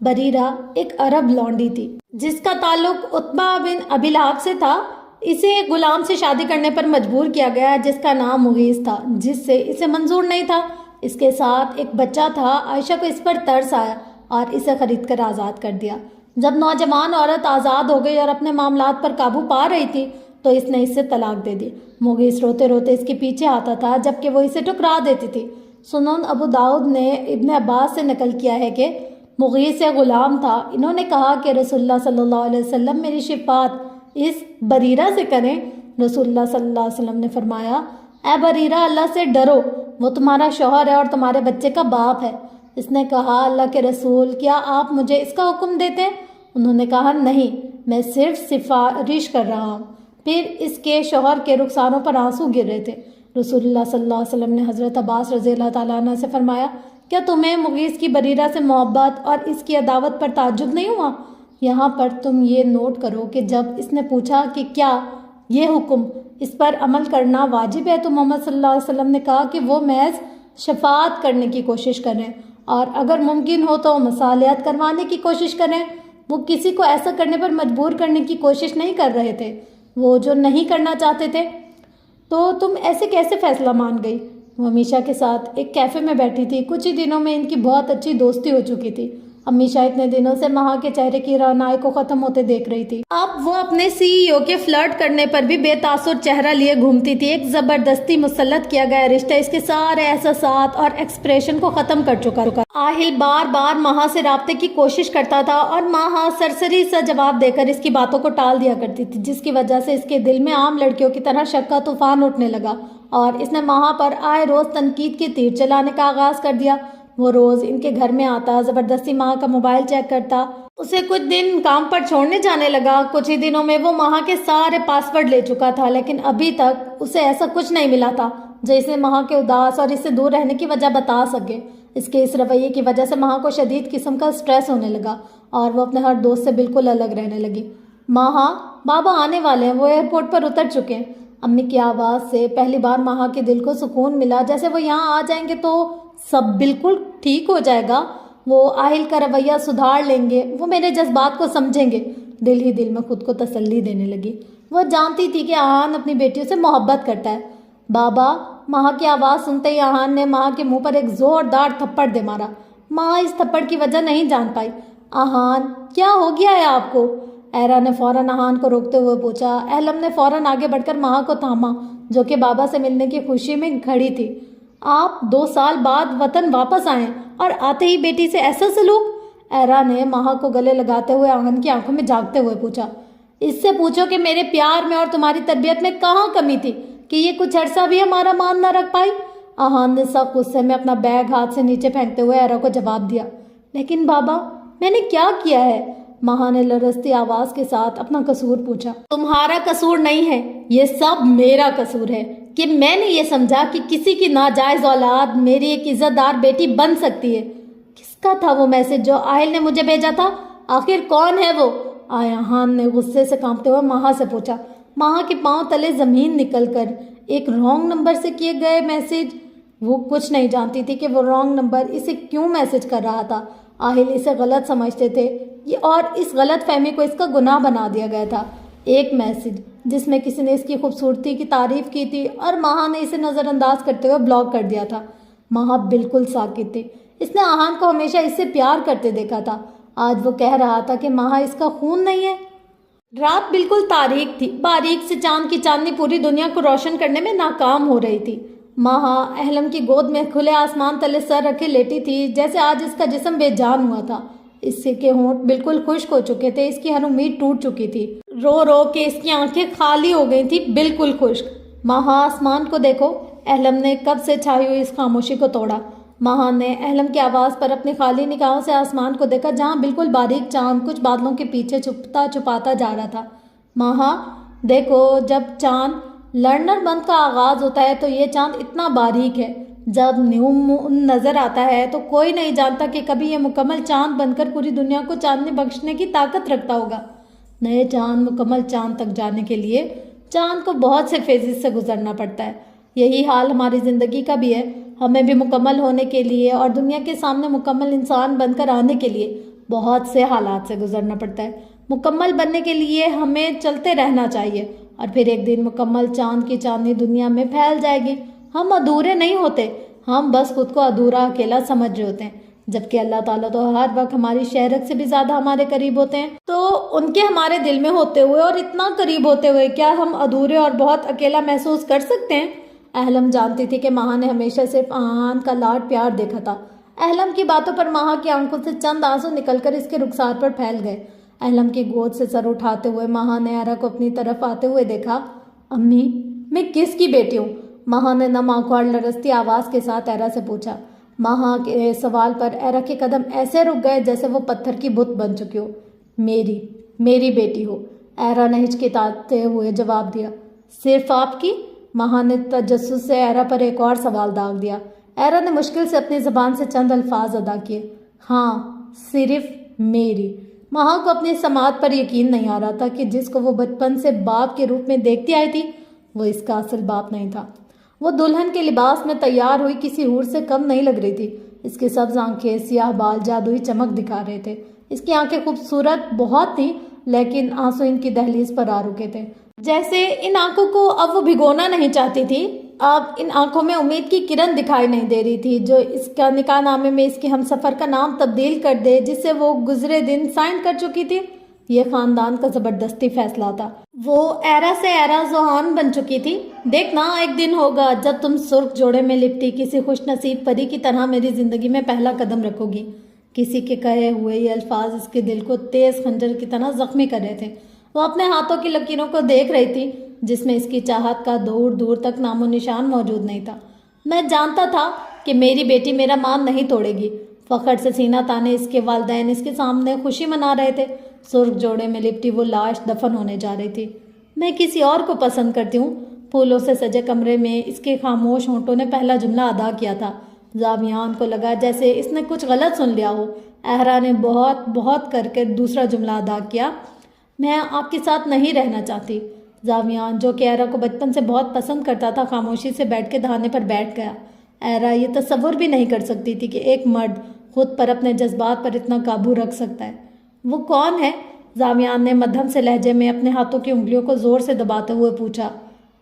بریرہ ایک عرب لونڈی تھی جس کا تعلق عتبہ بن ابی لہب سے تھا۔ اسے ایک غلام سے شادی کرنے پر مجبور کیا گیا جس کا نام مغیث تھا، جس سے اسے منظور نہیں تھا۔ اس کے ساتھ ایک بچہ تھا۔ عائشہ کو اس پر ترس آیا اور اسے خرید کر آزاد کر دیا۔ جب نوجوان عورت آزاد ہو گئی اور اپنے معاملات پر قابو پا رہی تھی تو اس نے اس سے طلاق دے دی۔ مغیث روتے روتے اس کے پیچھے آتا تھا جبکہ وہ اسے ٹکرا دیتی تھی۔ سنن ابو داؤد نے ابن عباس سے نقل کیا ہے کہ مغیث ایک غلام تھا۔ انہوں نے کہا کہ رسول اللہ صلی اللہ علیہ وسلم میری شفاعت اس بریرہ سے کریں۔ رسول اللہ صلی اللہ علیہ وسلم نے فرمایا، اے بریرہ، اللہ سے ڈرو، وہ تمہارا شوہر ہے اور تمہارے بچے کا باپ ہے۔ اس نے کہا، اللہ کے رسول، کیا آپ مجھے اس کا حکم دیتے ہیں؟ انہوں نے کہا، نہیں، میں صرف سفارش کر رہا ہوں۔ پھر اس کے شوہر کے رخساروں پر آنسو گر رہے تھے۔ رسول اللہ صلی اللہ علیہ وسلم نے حضرت عباس رضی اللہ تعالیٰ عنہ سے فرمایا، کیا تمہیں مغیث کی بریرہ سے محبت اور اس کی عداوت پر تعجب نہیں ہوا؟ یہاں پر تم یہ نوٹ کرو کہ جب اس نے پوچھا کہ کیا یہ حکم اس پر عمل کرنا واجب ہے تو محمد صلی اللہ علیہ وسلم نے کہا کہ وہ محض شفاعت کرنے کی کوشش کریں اور اگر ممکن ہو تو مصالحت کروانے کی کوشش کریں۔ وہ کسی کو ایسا کرنے پر مجبور کرنے کی کوشش نہیں کر رہے تھے، وہ جو نہیں کرنا چاہتے تھے۔ تو تم ایسے کیسے فیصلہ مان گئی؟ وہ ہمیشہ کے ساتھ ایک کیفے میں بیٹھی تھی۔ کچھ ہی دنوں میں ان کی بہت اچھی دوستی ہو چکی تھی۔ ہمیشہ اتنے دنوں سے مہا کے چہرے کی رونائی کو ختم ہوتے دیکھ رہی تھی۔ اب وہ اپنے سی ای او کے فلرٹ کرنے پر بھی بے تاثر چہرہ لیے گھومتی تھی۔ ایک زبردستی مسلط کیا گیا رشتہ اس کے سارے احساسات اور ایکسپریشن کو ختم کر چکا۔ آہل بار بار مہا سے رابطے کی کوشش کرتا تھا اور مہا سرسری سا جواب دے کر اس کی باتوں کو ٹال دیا کرتی تھی، جس کی وجہ سے اس کے دل میں عام لڑکیوں کی طرح شک کا طوفان اٹھنے لگا اور اس نے مہا پر آئے روز تنقید کے تیر چلانے کا آغاز کر دیا۔ وہ روز ان کے گھر میں آتا، زبردستی مہا کا موبائل چیک کرتا، اسے کچھ دن کام پر چھوڑنے جانے لگا۔ کچھ ہی دنوں میں وہ مہا کے سارے پاس ورڈ لے چکا تھا، لیکن ابھی تک اسے ایسا کچھ نہیں ملا تھا جو اسے مہا کے اداس اور اس سے دور رہنے کی وجہ بتا سکے۔ اس کے اس رویے کی وجہ سے مہا کو شدید قسم کا سٹریس ہونے لگا اور وہ اپنے ہر دوست سے بالکل الگ رہنے لگی۔ مہا، بابا آنے والے ہیں، وہ ایئرپورٹ پر اتر چکے ہیں۔ امی کی آواز سے پہلی بار مہا کے دل کو سکون ملا، جیسے وہ یہاں آ جائیں گے تو سب بالکل ٹھیک ہو جائے گا، وہ آہل کا رویہ سدھار لیں گے، وہ میرے جذبات کو سمجھیں گے۔ دل ہی دل میں خود کو تسلی دینے لگی۔ وہ جانتی تھی کہ آہان اپنی بیٹیوں سے محبت کرتا ہے۔ بابا، مہا کی آواز سنتے ہی آہان نے مہا کے منہ پر ایک زوردار تھپڑ دے مارا۔ مہا اس تھپڑ کی وجہ نہیں جان پائی۔ آہان، کیا ہو گیا ہے آپ کو؟ ایرا نے فوراً آہان کو روکتے ہوئے پوچھا۔ اہلم نے فوراً آگے بڑھ کر مہا کو تھاما، جو کہ بابا سے ملنے کی خوشی میں کھڑی تھی۔ آپ 2 سال بعد وطن واپس آئیں اور آتے ہی بیٹی سے ایسا سلوک؟ ایرا نے مہا کو گلے لگاتے ہوئے آہن کی آنکھوں میں جھانکتے ہوئے پوچھا۔ اس سے پوچھو کہ میرے پیار میں اور تمہاری تربیت میں کہاں کمی تھی کہ یہ کچھ عرصہ بھی ہمارا مان نہ رکھ پائی؟ آہان نے سخت غصے میں اپنا بیگ ہاتھ سے نیچے پھینکتے ہوئے ایرا کو جواب دیا۔ لیکن بابا، میں نے کیا کیا ہے؟ مہا نے لرزتی آواز کے ساتھ اپنا قصور پوچھا۔ تمہارا قصور نہیں ہے، یہ سب میرا قصور ہے کہ میں نے یہ سمجھا کہ کسی کی ناجائز اولاد میری ایک عزت دار بیٹی بن سکتی ہے۔ کس کا تھا وہ میسج جو آہل نے مجھے بھیجا تھا؟ آخر کون ہے وہ؟ آہان نے غصے سے کانپتے ہوئے مہا سے پوچھا۔ مہا کے پاؤں تلے زمین نکل کر ایک رانگ نمبر سے کیے گئے میسج۔ وہ کچھ نہیں جانتی تھی کہ وہ رانگ نمبر اسے کیوں میسج کر رہا تھا۔ آہل اسے غلط سمجھتے تھے اور اس غلط فہمی کو اس کا گناہ بنا دیا گیا تھا۔ ایک میسج جس میں کسی نے اس کی خوبصورتی کی تعریف کی تھی اور مہا نے اسے نظر انداز کرتے ہوئے بلاک کر دیا تھا۔ مہا بالکل ساکت تھی۔ اس نے آہان کو ہمیشہ اس سے پیار کرتے دیکھا تھا۔ آج وہ کہہ رہا تھا کہ مہا اس کا خون نہیں ہے۔ رات بالکل تاریک تھی۔ باریک سے چاند کی چاندنی پوری دنیا کو روشن کرنے میں ناکام ہو رہی تھی۔ مہا احلم کی گود میں کھلے آسمان تلے سر رکھے لیٹی تھی، جیسے آج اس کا جسم بے جان ہوا تھا۔ اس کے ہونٹ بالکل خشک ہو چکے تھے، اس کی ہر امید ٹوٹ چکی تھی۔ رو رو کے اس کی آنکھیں خالی ہو گئی تھی، بالکل خشک۔ مہا آسمان کو دیکھو۔ احلم نے کب سے چھائی ہوئی اس خاموشی کو توڑا۔ مہا نے احلم کی آواز پر اپنی خالی نگاہوں سے آسمان کو دیکھا، جہاں بالکل باریک چاند کچھ بادلوں کے پیچھے چھپتا چھپاتا جا رہا تھا۔ مہا دیکھو، جب چاند لڑنر بند کا آغاز ہوتا ہے تو یہ چاند اتنا باریک ہے۔ جب نیو مون نظر آتا ہے تو کوئی نہیں جانتا کہ کبھی یہ مکمل چاند بن کر پوری دنیا کو چاندنی بخشنے کی طاقت رکھتا ہوگا۔ نئے چاند مکمل چاند تک جانے کے لیے چاند کو بہت سے فیزز سے گزرنا پڑتا ہے۔ یہی حال ہماری زندگی کا بھی ہے۔ ہمیں بھی مکمل ہونے کے لیے اور دنیا کے سامنے مکمل انسان بن کر آنے کے لیے بہت سے حالات سے گزرنا پڑتا ہے۔ مکمل بننے کے لیے ہمیں چلتے رہنا چاہیے اور پھر ایک دن مکمل چاند کی چاندنی دنیا میں پھیل جائے گی۔ ہم ادھورے نہیں ہوتے، ہم بس خود کو ادھورا اکیلا سمجھ رہے ہوتے ہیں، جبکہ اللہ تعالیٰ تو ہر وقت ہماری شہرت سے بھی زیادہ ہمارے قریب ہوتے ہیں۔ تو ان کے ہمارے دل میں ہوتے ہوئے اور اتنا قریب ہوتے ہوئے کیا ہم ادھورے اور بہت اکیلا محسوس کر سکتے ہیں؟ احلم جانتی تھی کہ مہا نے ہمیشہ صرف آہان کا لاڈ پیار دیکھا تھا۔ احلم کی باتوں پر مہا کی آنکھوں سے چند آنسو نکل کر اس کے رخسار پر پھیل گئے۔ احلم کی گود سے سر اٹھاتے ہوئے مہا نے ایرا کو اپنی طرف آتے ہوئے دیکھا۔ امی، میں کس کی بیٹی ہوں؟ مہا نے نم آنکھوں اور لرزتی آواز کے ساتھ ایرا سے پوچھا۔ مہا کے سوال پر ایرا کے قدم ایسے رک گئے جیسے وہ پتھر کی بت بن چکی ہو۔ میری بیٹی ہو، ایرا نے ہچکچاتے ہوئے جواب دیا۔ صرف آپ کی؟ مہا نے تجسس سے ایرا پر ایک اور سوال داغ دیا۔ ایرا نے مشکل سے اپنی زبان سے چند الفاظ ادا کیے۔ ہاں، صرف میری۔ مہا کو اپنی سماعت پر یقین نہیں آ رہا تھا کہ جس کو وہ بچپن سے باپ کے روپ میں دیکھتی آئی تھی وہ اس کا اصل باپ نہیں تھا۔ وہ دلہن کے لباس میں تیار ہوئی کسی حور سے کم نہیں لگ رہی تھی۔ اس کی سبز آنکھیں، سیاہ بال جادوئی چمک دکھا رہے تھے۔ اس کی آنکھیں خوبصورت بہت تھیں، لیکن آنسو ان کی دہلیز پر آ رکے تھے، جیسے ان آنکھوں کو اب وہ بھگونا نہیں چاہتی تھی۔ اب ان آنکھوں میں امید کی کرن دکھائی نہیں دے رہی تھی جو اس کا نکاح نامے میں اس کے ہمسفر کا نام تبدیل کر دے، جس سے وہ گزرے دن سائن کر چکی تھی۔ یہ خاندان کا زبردستی فیصلہ تھا۔ وہ ایرا سے ایرا زوہان بن چکی تھی۔ دیکھنا، ایک دن ہوگا جب تم سرخ جوڑے میں لپٹی کسی خوش نصیب پری کی طرح میری زندگی میں پہلا قدم رکھو گی۔ کسی کے کہے ہوئے یہ الفاظ اس کے دل کو تیز خنجر کی طرح زخمی کر رہے تھے۔ وہ اپنے ہاتھوں کی لکیروں کو دیکھ رہی تھی جس میں اس کی چاہت کا دور دور تک نام و نشان موجود نہیں تھا۔ میں جانتا تھا کہ میری بیٹی میرا مان نہیں توڑے گی۔ فخر سے سینہ تانے اس کے والدین اس کے سامنے خوشی منا رہے تھے۔ سرخ جوڑے میں لپٹی وہ لاش دفن ہونے جا رہی تھی۔ میں کسی اور کو پسند کرتی ہوں۔ پھولوں سے سجے کمرے میں اس کے خاموش ہونٹوں نے پہلا جملہ ادا کیا تھا۔ زاویان کو لگا جیسے اس نے کچھ غلط سن لیا ہو۔ احرا نے بہت کر کے دوسرا جملہ ادا کیا۔ میں آپ کے ساتھ نہیں رہنا چاہتی۔ زاویان، جو کہ ایرا کو بچپن سے بہت پسند کرتا تھا، خاموشی سے بیٹھ کے دھانے پر بیٹھ گیا۔ ایرا یہ تصور بھی نہیں کر سکتی تھی کہ ایک مرد خود پر اپنے جذبات پر اتنا قابو رکھ سکتا ہے۔ وہ کون ہے؟ زاویان نے مدھم سے لہجے میں اپنے ہاتھوں کی انگلیوں کو زور سے دباتے ہوئے پوچھا۔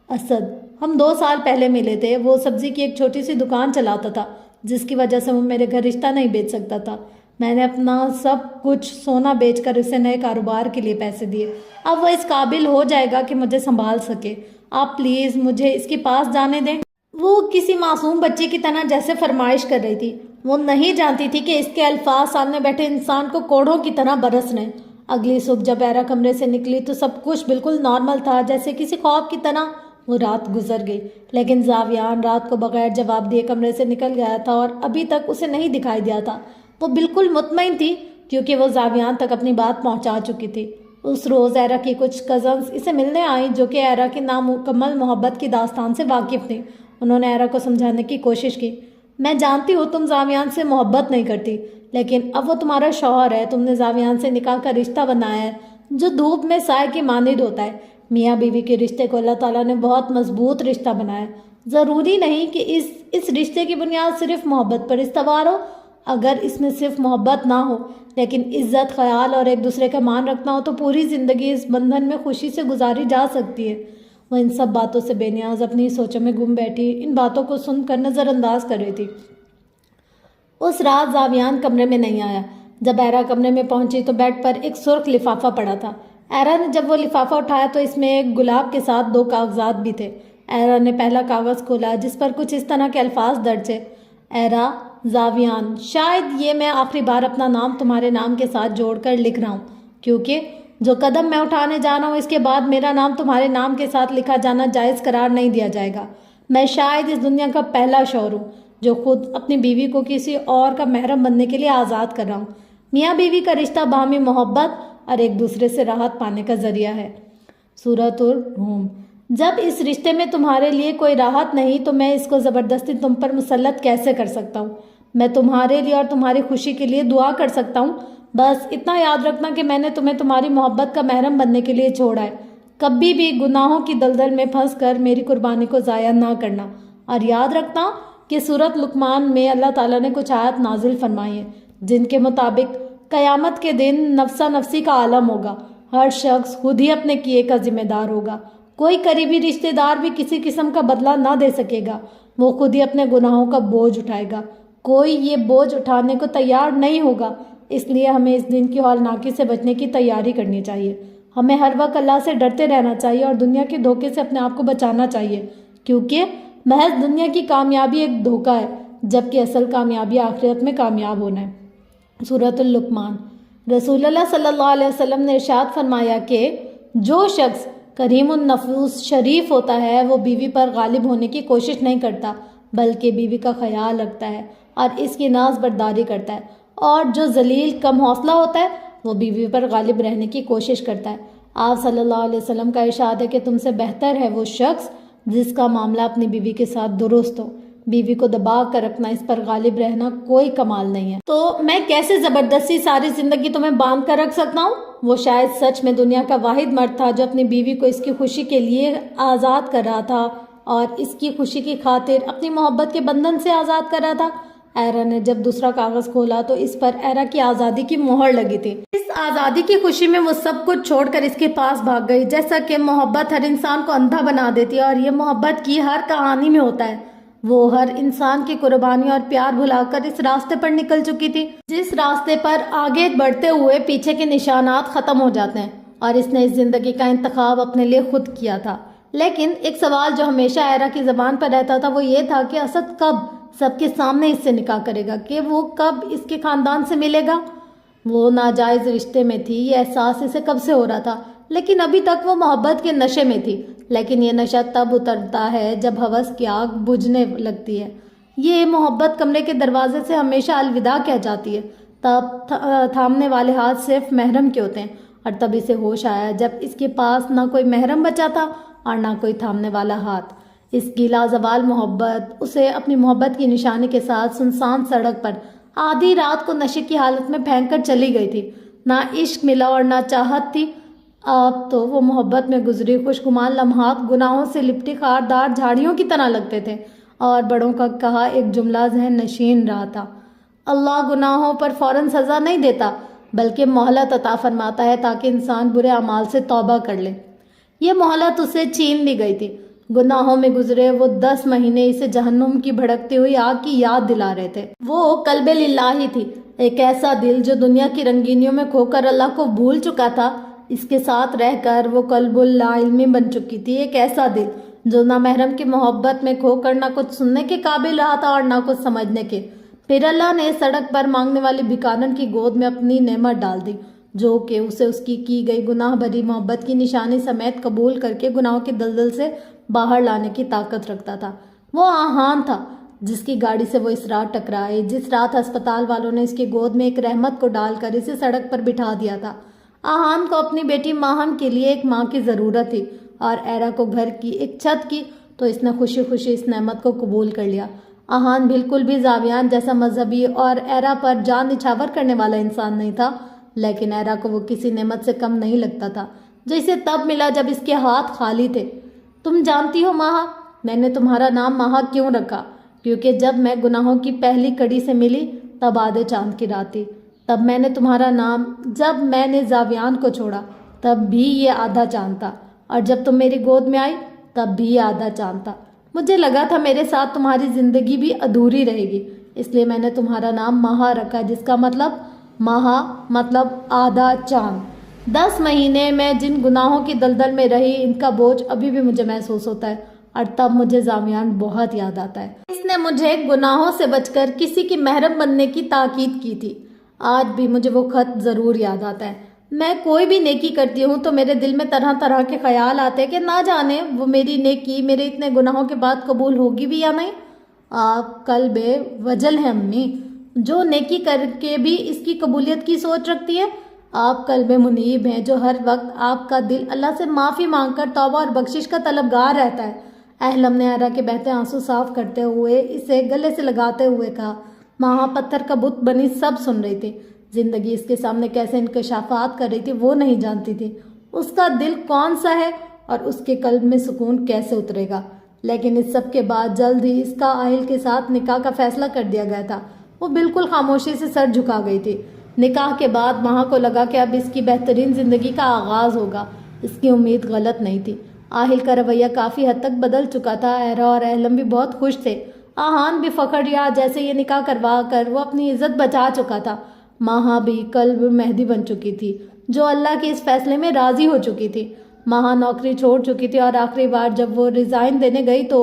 اسد، ہم 2 سال پہلے ملے تھے۔ وہ سبزی کی ایک چھوٹی سی دکان چلاتا تھا جس کی وجہ سے وہ میرے گھر رشتہ نہیں بیچ سکتا تھا۔ میں نے اپنا سب کچھ سونا بیچ کر اسے نئے کاروبار کے لیے پیسے دیے۔ اب وہ اس قابل ہو جائے گا کہ مجھے سنبھال سکے۔ آپ پلیز مجھے اس کے پاس جانے دیں۔ وہ کسی معصوم بچی کی طرح جیسے فرمائش کر رہی تھی۔ وہ نہیں جانتی تھی کہ اس کے الفاظ سامنے بیٹھے انسان کو کوڑوں کی طرح برس رہے۔ اگلی صبح جب ایرا کمرے سے نکلی تو سب کچھ بالکل نارمل تھا، جیسے کسی خواب کی طرح وہ رات گزر گئی۔ لیکن زاویان رات کو بغیر جواب دیے کمرے سے نکل گیا تھا اور ابھی تک اسے نہیں دکھائی دیا تھا۔ وہ بالکل مطمئن تھی کیونکہ وہ زاویان تک اپنی بات پہنچا چکی تھی۔ اس روز ایرا کی کچھ کزنز اسے ملنے آئیں جو کہ ایرا کی نامکمل محبت کی داستان سے واقف تھیں۔ انہوں نے ایرا کو سمجھانے کی کوشش کی۔ میں جانتی ہوں تم زاویان سے محبت نہیں کرتی، لیکن اب وہ تمہارا شوہر ہے۔ تم نے زاویان سے نکاح کا رشتہ بنایا ہے جو دھوپ میں سائے کی مانند ہوتا ہے۔ میاں بیوی کے رشتے کو اللہ تعالیٰ نے بہت مضبوط رشتہ بنایا ہے۔ ضروری نہیں کہ اس رشتے کی بنیاد صرف محبت پر استوار ہو۔ اگر اس میں صرف محبت نہ ہو لیکن عزت، خیال اور ایک دوسرے کا مان رکھنا ہو تو پوری زندگی اس بندھن میں خوشی سے گزاری جا سکتی ہے۔ وہ ان سب باتوں سے بے نیاز اپنی سوچوں میں گم بیٹھی ان باتوں کو سن کر نظر انداز کر رہی تھی۔ اس رات زاویان کمرے میں نہیں آیا۔ جب ایرا کمرے میں پہنچی تو بیڈ پر ایک سرخ لفافہ پڑا تھا۔ ایرا نے جب وہ لفافہ اٹھایا تو اس میں ایک گلاب کے ساتھ 2 کاغذات بھی تھے۔ ایرا نے پہلا کاغذ کھولا جس پر کچھ اس طرح کے الفاظ درج تھے: ایرا، زاویان، شاید یہ میں آخری بار اپنا نام تمہارے نام کے ساتھ جوڑ کر لکھ رہا ہوں، کیونکہ جو قدم میں اٹھانے جا رہا ہوں اس کے بعد میرا نام تمہارے نام کے ساتھ لکھا جانا جائز قرار نہیں دیا جائے گا۔ میں شاید اس دنیا کا پہلا شوہر ہوں جو خود اپنی بیوی کو کسی اور کا محرم بننے کے لیے آزاد کر رہا ہوں۔ میاں بیوی کا رشتہ باہمی محبت اور ایک دوسرے سے راحت پانے کا ذریعہ ہے۔ سورۃ الروم۔ جب اس رشتے میں تمہارے لیے کوئی راحت نہیں تو میں اس کو زبردستی تم پر مسلط کیسے کر سکتا ہوں؟ میں تمہارے لیے اور تمہاری خوشی کے لیے دعا کر سکتا ہوں۔ بس اتنا یاد رکھنا کہ میں نے تمہیں تمہاری محبت کا محرم بننے کے لیے چھوڑا ہے۔ کبھی بھی گناہوں کی دلدل میں پھنس کر میری قربانی کو ضائع نہ کرنا۔ اور یاد رکھنا کہ سورۃ لقمان میں اللہ تعالیٰ نے کچھ آیات نازل فرمائی ہیں جن کے مطابق قیامت کے دن نفسا نفسی کا عالم ہوگا۔ ہر شخص خود ہی اپنے کیے کا ذمہ دار ہوگا۔ کوئی قریبی رشتہ دار بھی کسی قسم کا بدلہ نہ دے سکے گا۔ وہ خود ہی اپنے گناہوں کا بوجھ اٹھائے گا۔ کوئی یہ بوجھ اٹھانے کو تیار نہیں ہوگا۔ اس لیے ہمیں اس دن کی ہولناکی سے بچنے کی تیاری کرنی چاہیے۔ ہمیں ہر وقت اللہ سے ڈرتے رہنا چاہیے اور دنیا کے دھوکے سے اپنے آپ کو بچانا چاہیے، کیونکہ محض دنیا کی کامیابی ایک دھوکہ ہے جبکہ اصل کامیابی آخرت میں کامیاب ہونا ہے۔ سورۃ اللقمان۔ رسول اللہ صلی اللہ علیہ وسلم نے ارشاد فرمایا کہ جو شخص کریم النفوس شریف ہوتا ہے وہ بیوی پر غالب ہونے کی کوشش نہیں کرتا بلکہ بیوی کا خیال رکھتا ہے اور اس کی ناز برداری کرتا ہے، اور جو ذلیل کم حوصلہ ہوتا ہے وہ بیوی پر غالب رہنے کی کوشش کرتا ہے۔ آپ صلی اللہ علیہ وسلم کا ارشاد ہے کہ تم سے بہتر ہے وہ شخص جس کا معاملہ اپنی بیوی کے ساتھ درست ہو۔ بیوی کو دبا کر رکھنا، اس پر غالب رہنا کوئی کمال نہیں ہے۔ تو میں کیسے زبردستی ساری زندگی تمہیں باندھ کر رکھ سکتا ہوں؟ وہ شاید سچ میں دنیا کا واحد مرد تھا جو اپنی بیوی کو اس کی خوشی کے لیے آزاد کر رہا تھا اور اس کی خوشی کی خاطر اپنی محبت کے بندھن سے آزاد کر رہا تھا۔ ایرا نے جب دوسرا کاغذ کھولا تو اس پر ایرا کی آزادی کی مہر لگی تھی۔ اس آزادی کی خوشی میں وہ سب کچھ چھوڑ کر اس کے پاس بھاگ گئی۔ جیسا کہ محبت ہر انسان کو اندھا بنا دیتی ہے اور یہ محبت کی ہر کہانی میں ہوتا ہے، وہ ہر انسان کی قربانی اور پیار بھلا کر اس راستے پر نکل چکی تھی جس راستے پر آگے بڑھتے ہوئے پیچھے کے نشانات ختم ہو جاتے ہیں، اور اس نے اس زندگی کا انتخاب اپنے لیے خود کیا تھا۔ لیکن ایک سوال جو ہمیشہ ایرا کی زبان پر رہتا تھا وہ یہ تھا کہ اسد کب سب کے سامنے اس سے نکاح کرے گا، کہ وہ کب اس کے خاندان سے ملے گا۔ وہ ناجائز رشتے میں تھی، یہ احساس اسے کب سے ہو رہا تھا، لیکن ابھی تک وہ محبت کے نشے میں تھی۔ لیکن یہ نشہ تب اترتا ہے جب ہوس کی آگ بجھنے لگتی ہے۔ یہ محبت کمرے کے دروازے سے ہمیشہ الوداع کہہ جاتی ہے۔ تب تھامنے والے ہاتھ صرف محرم کے ہوتے ہیں، اور تب اسے ہوش آیا جب اس کے پاس نہ کوئی محرم بچا تھا اور نہ کوئی تھامنے والا ہاتھ۔ اس کی لازوال محبت اسے اپنی محبت کی نشانی کے ساتھ سنسان سڑک پر آدھی رات کو نشے کی حالت میں پھینک کر چلی گئی تھی۔ نہ عشق ملا اور نہ چاہت تھی۔ اب تو وہ محبت میں گزری خوشگمان لمحات گناہوں سے لپٹی خاردار جھاڑیوں کی طرح لگتے تھے، اور بڑوں کا کہا ایک جملہ ذہن نشین رہا تھا: اللہ گناہوں پر فوراً سزا نہیں دیتا بلکہ مہلت عطا فرماتا ہے تاکہ انسان برے اعمال سے توبہ کر لے۔ یہ مہلت اسے چھین لی گئی تھی۔ گناہوں میں گزرے وہ 10 مہینے اسے جہنم کی بھڑکتی ہوئی آگ کی یاد دلا رہے تھے۔ وہ قلب للہ تھی، ایک ایسا دل جو دنیا کی رنگینیوں میں کھو کر اللہ کو بھول چکا تھا۔ اس کے ساتھ رہ کر وہ قلب لا علمی بن چکی تھی، ایک ایسا دل جو نہ محرم کی محبت میں کھو کر نہ کچھ سننے کے قابل رہا تھا اور نہ کچھ سمجھنے کے۔ پھر اللہ نے سڑک پر مانگنے والی بھکارن کی گود میں اپنی نعمت ڈال دی جو کہ اسے اس کی گئی گناہ بھری محبت کی نشانی سمیت قبول کر کے گناہوں کے دلدل سے باہر لانے کی طاقت رکھتا تھا۔ وہ آہان تھا جس کی گاڑی سے وہ اس رات ٹکرائی، جس رات ہسپتال والوں نے اس کی گود میں ایک رحمت کو ڈال کر اسے سڑک پر بٹھا دیا تھا۔ آہان کو اپنی بیٹی ماہن کے لیے ایک ماں کی ضرورت تھی، اور ایرا کو گھر کی ایک چھت کی، تو اس نے خوشی خوشی اس نعمت کو قبول کر لیا۔ آہان بالکل بھی زاویان جیسا مذہبی اور ایرا پر جان نچھاور کرنے والا انسان نہیں تھا، لیکن ایرا کو وہ کسی نعمت سے کم نہیں لگتا تھا جو اسے تب ملا جب اس کے ہاتھ خالی تھے۔ تم جانتی ہو ماہا، میں نے تمہارا نام ماہا کیوں رکھا؟ کیونکہ جب میں گناہوں کی پہلی کڑی سے ملی تب آدھے چاند کی رات تھی. تب میں نے تمہارا نام، جب میں نے زاویان کو چھوڑا تب بھی یہ آدھا چاند تھا، اور جب تم میری گود میں آئی تب بھی یہ آدھا چاند تھا. مجھے لگا تھا میرے ساتھ تمہاری زندگی بھی ادھوری رہے گی، اس لیے میں نے تمہارا نام مہا رکھا، جس کا مطلب مہا مطلب آدھا چاند. 10 مہینے میں جن گناہوں کی دلدل میں رہی، ان کا بوجھ ابھی بھی مجھے محسوس ہوتا ہے، اور تب مجھے زامیان بہت یاد آتا ہے. اس نے مجھے گناہوں سے بچ کر کسی کی محرم بننے کی تاکید کی تھی. آج بھی مجھے وہ خط ضرور یاد آتا ہے. میں کوئی بھی نیکی کرتی ہوں تو میرے دل میں طرح طرح کے خیال آتے ہیں کہ نہ جانے وہ میری نیکی میرے اتنے گناہوں کے بعد قبول ہوگی بھی یا نہیں. آپ قلب وجل ہیں امی، جو نیکی کر کے بھی اس کی قبولیت کی سوچ رکھتی ہے. آپ قلب منیب ہیں، جو ہر وقت آپ کا دل اللہ سے معافی مانگ کر توبہ اور بخشش کا طلبگار رہتا ہے. اہلم نے ارا کے بہتے آنسو صاف کرتے ہوئے اسے گلے سے لگاتے ہوئے کہا. ماں پتھر کا بت بنی سب سن رہی تھی. زندگی اس کے سامنے کیسے انکشافات کر رہی تھی وہ نہیں جانتی تھی. اس کا دل کون سا ہے اور اس کے قلب میں سکون کیسے اترے گا. لیکن اس سب کے بعد جلد ہی اس کا آہل کے ساتھ نکاح کا فیصلہ کر دیا گیا تھا. وہ بالکل خاموشی سے سر جھکا گئی تھی. نکاح کے بعد ماں کو لگا کہ اب اس کی بہترین زندگی کا آغاز ہوگا. اس کی امید غلط نہیں تھی. آہل کا رویہ کافی حد تک بدل چکا تھا. اہرا اور اہلم بھی بہت خوش تھے. آہان بھی فخر رہا جیسے یہ نکاح کروا کر وہ اپنی عزت بچا چکا تھا. ماہا بھی قلب مہدی بن چکی تھی، جو اللہ کے اس فیصلے میں راضی ہو چکی تھی. ماہا نوکری چھوڑ چکی تھی، اور آخری بار جب وہ ریزائن دینے گئی تو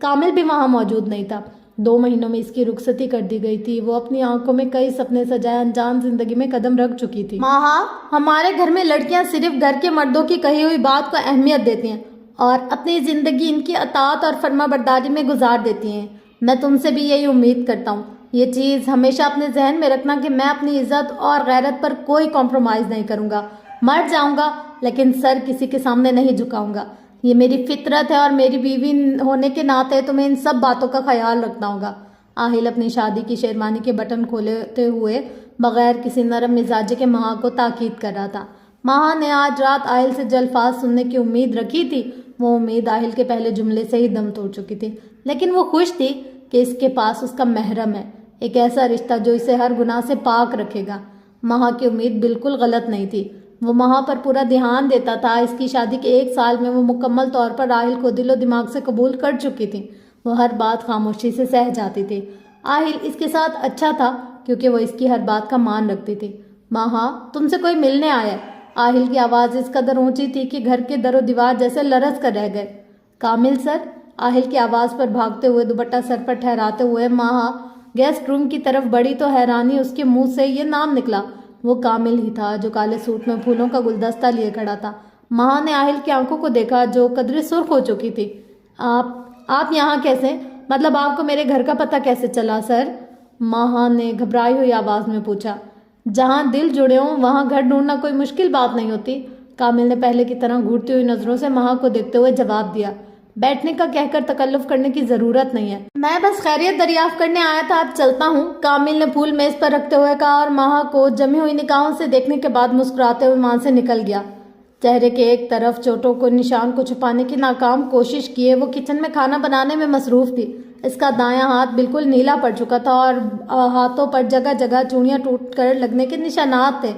کامل بھی وہاں موجود نہیں تھا. 2 مہینوں میں اس کی رخصتی کر دی گئی تھی. وہ اپنی آنکھوں میں کئی سپنے سجائے انجان زندگی میں قدم رکھ چکی تھی. ماہا، ہمارے گھر میں لڑکیاں صرف گھر کے مردوں کی کہی ہوئی بات کو اہمیت دیتی ہیں اور اپنی زندگی ان کی اطاعت اور فرما برداری میں گزار دیتی ہیں. میں تم سے بھی یہی امید کرتا ہوں. یہ چیز ہمیشہ اپنے ذہن میں رکھنا کہ میں اپنی عزت اور غیرت پر کوئی کمپرومائز نہیں کروں گا. مر جاؤں گا لیکن سر کسی کے سامنے نہیں جھکاؤں گا. یہ میری فطرت ہے اور میری بیوی ہونے کے ناطے تمہیں ان سب باتوں کا خیال رکھنا ہوگا. آہل اپنی شادی کی شیروانی کے بٹن کھولتے ہوئے بغیر کسی نرم مزاجے کے ماہا کو تاکید کر رہا تھا. ماہا نے آج رات آہل سے جو الفاظ سننے کی امید رکھی تھی، وہ امید آہل کے پہلے جملے سے ہی دم توڑ چکی تھی. لیکن وہ خوش تھی کہ اس کے پاس اس کا محرم ہے، ایک ایسا رشتہ جو اسے ہر گناہ سے پاک رکھے گا. ماہا کی امید بالکل غلط نہیں تھی. وہ ماہا پر پورا دھیان دیتا تھا. اس کی شادی کے 1 سال میں وہ مکمل طور پر آہل کو دل و دماغ سے قبول کر چکی تھی. وہ ہر بات خاموشی سے سہ جاتی تھی. آہل اس کے ساتھ اچھا تھا کیونکہ وہ اس کی ہر بات کا مان رکھتی تھی. ماہا، تم سے کوئی ملنے آیا. آہل کی آواز اس قدر اونچی تھی کہ گھر کے در و دیوار جیسے لرز کر رہ گئے. کامل سر. آہل کی آواز پر بھاگتے ہوئے دوپٹہ سر پر ٹھہراتے ہوئے ماہا گیسٹ روم کی طرف بڑھی تو حیرانی اس کے منہ سے یہ نام نکلا. وہ کامل ہی تھا جو کالے سوٹ میں پھولوں کا گلدستہ لیے کھڑا تھا. ماہا نے آہل کی آنکھوں کو دیکھا جو قدرے سرخ ہو چکی تھی. آپ یہاں کیسے؟ مطلب آپ کو میرے گھر کا پتہ کیسے چلا سر؟ ماہا نے گھبرائی ہوئی آواز میں پوچھا. جہاں دل جڑے ہوں وہاں گھر ڈھونڈنا کوئی مشکل بات نہیں ہوتی. کامل نے پہلے کی طرح گھورتی ہوئی نظروں سے ماہا کو دیکھتے ہوئے جواب دیا. بیٹھنے کا کہہ کر تکلف کرنے کی ضرورت نہیں ہے. میں بس خیریت دریافت کرنے آیا تھا، اب چلتا ہوں. کامل نے پھول میز پر رکھتے ہوئے کہا اور ماہا کو جمی ہوئی نگاہوں سے دیکھنے کے بعد مسکراتے ہوئے وہاں سے نکل گیا. چہرے کے ایک طرف چوٹوں کو نشان کو چھپانے کی ناکام کوشش کیے وہ کچن میں کھانا بنانے میں مصروف تھی. اس کا دایاں ہاتھ بالکل نیلا پڑ چکا تھا اور ہاتھوں پر جگہ جگہ چوڑیاں ٹوٹ کر لگنے کے نشانات تھے.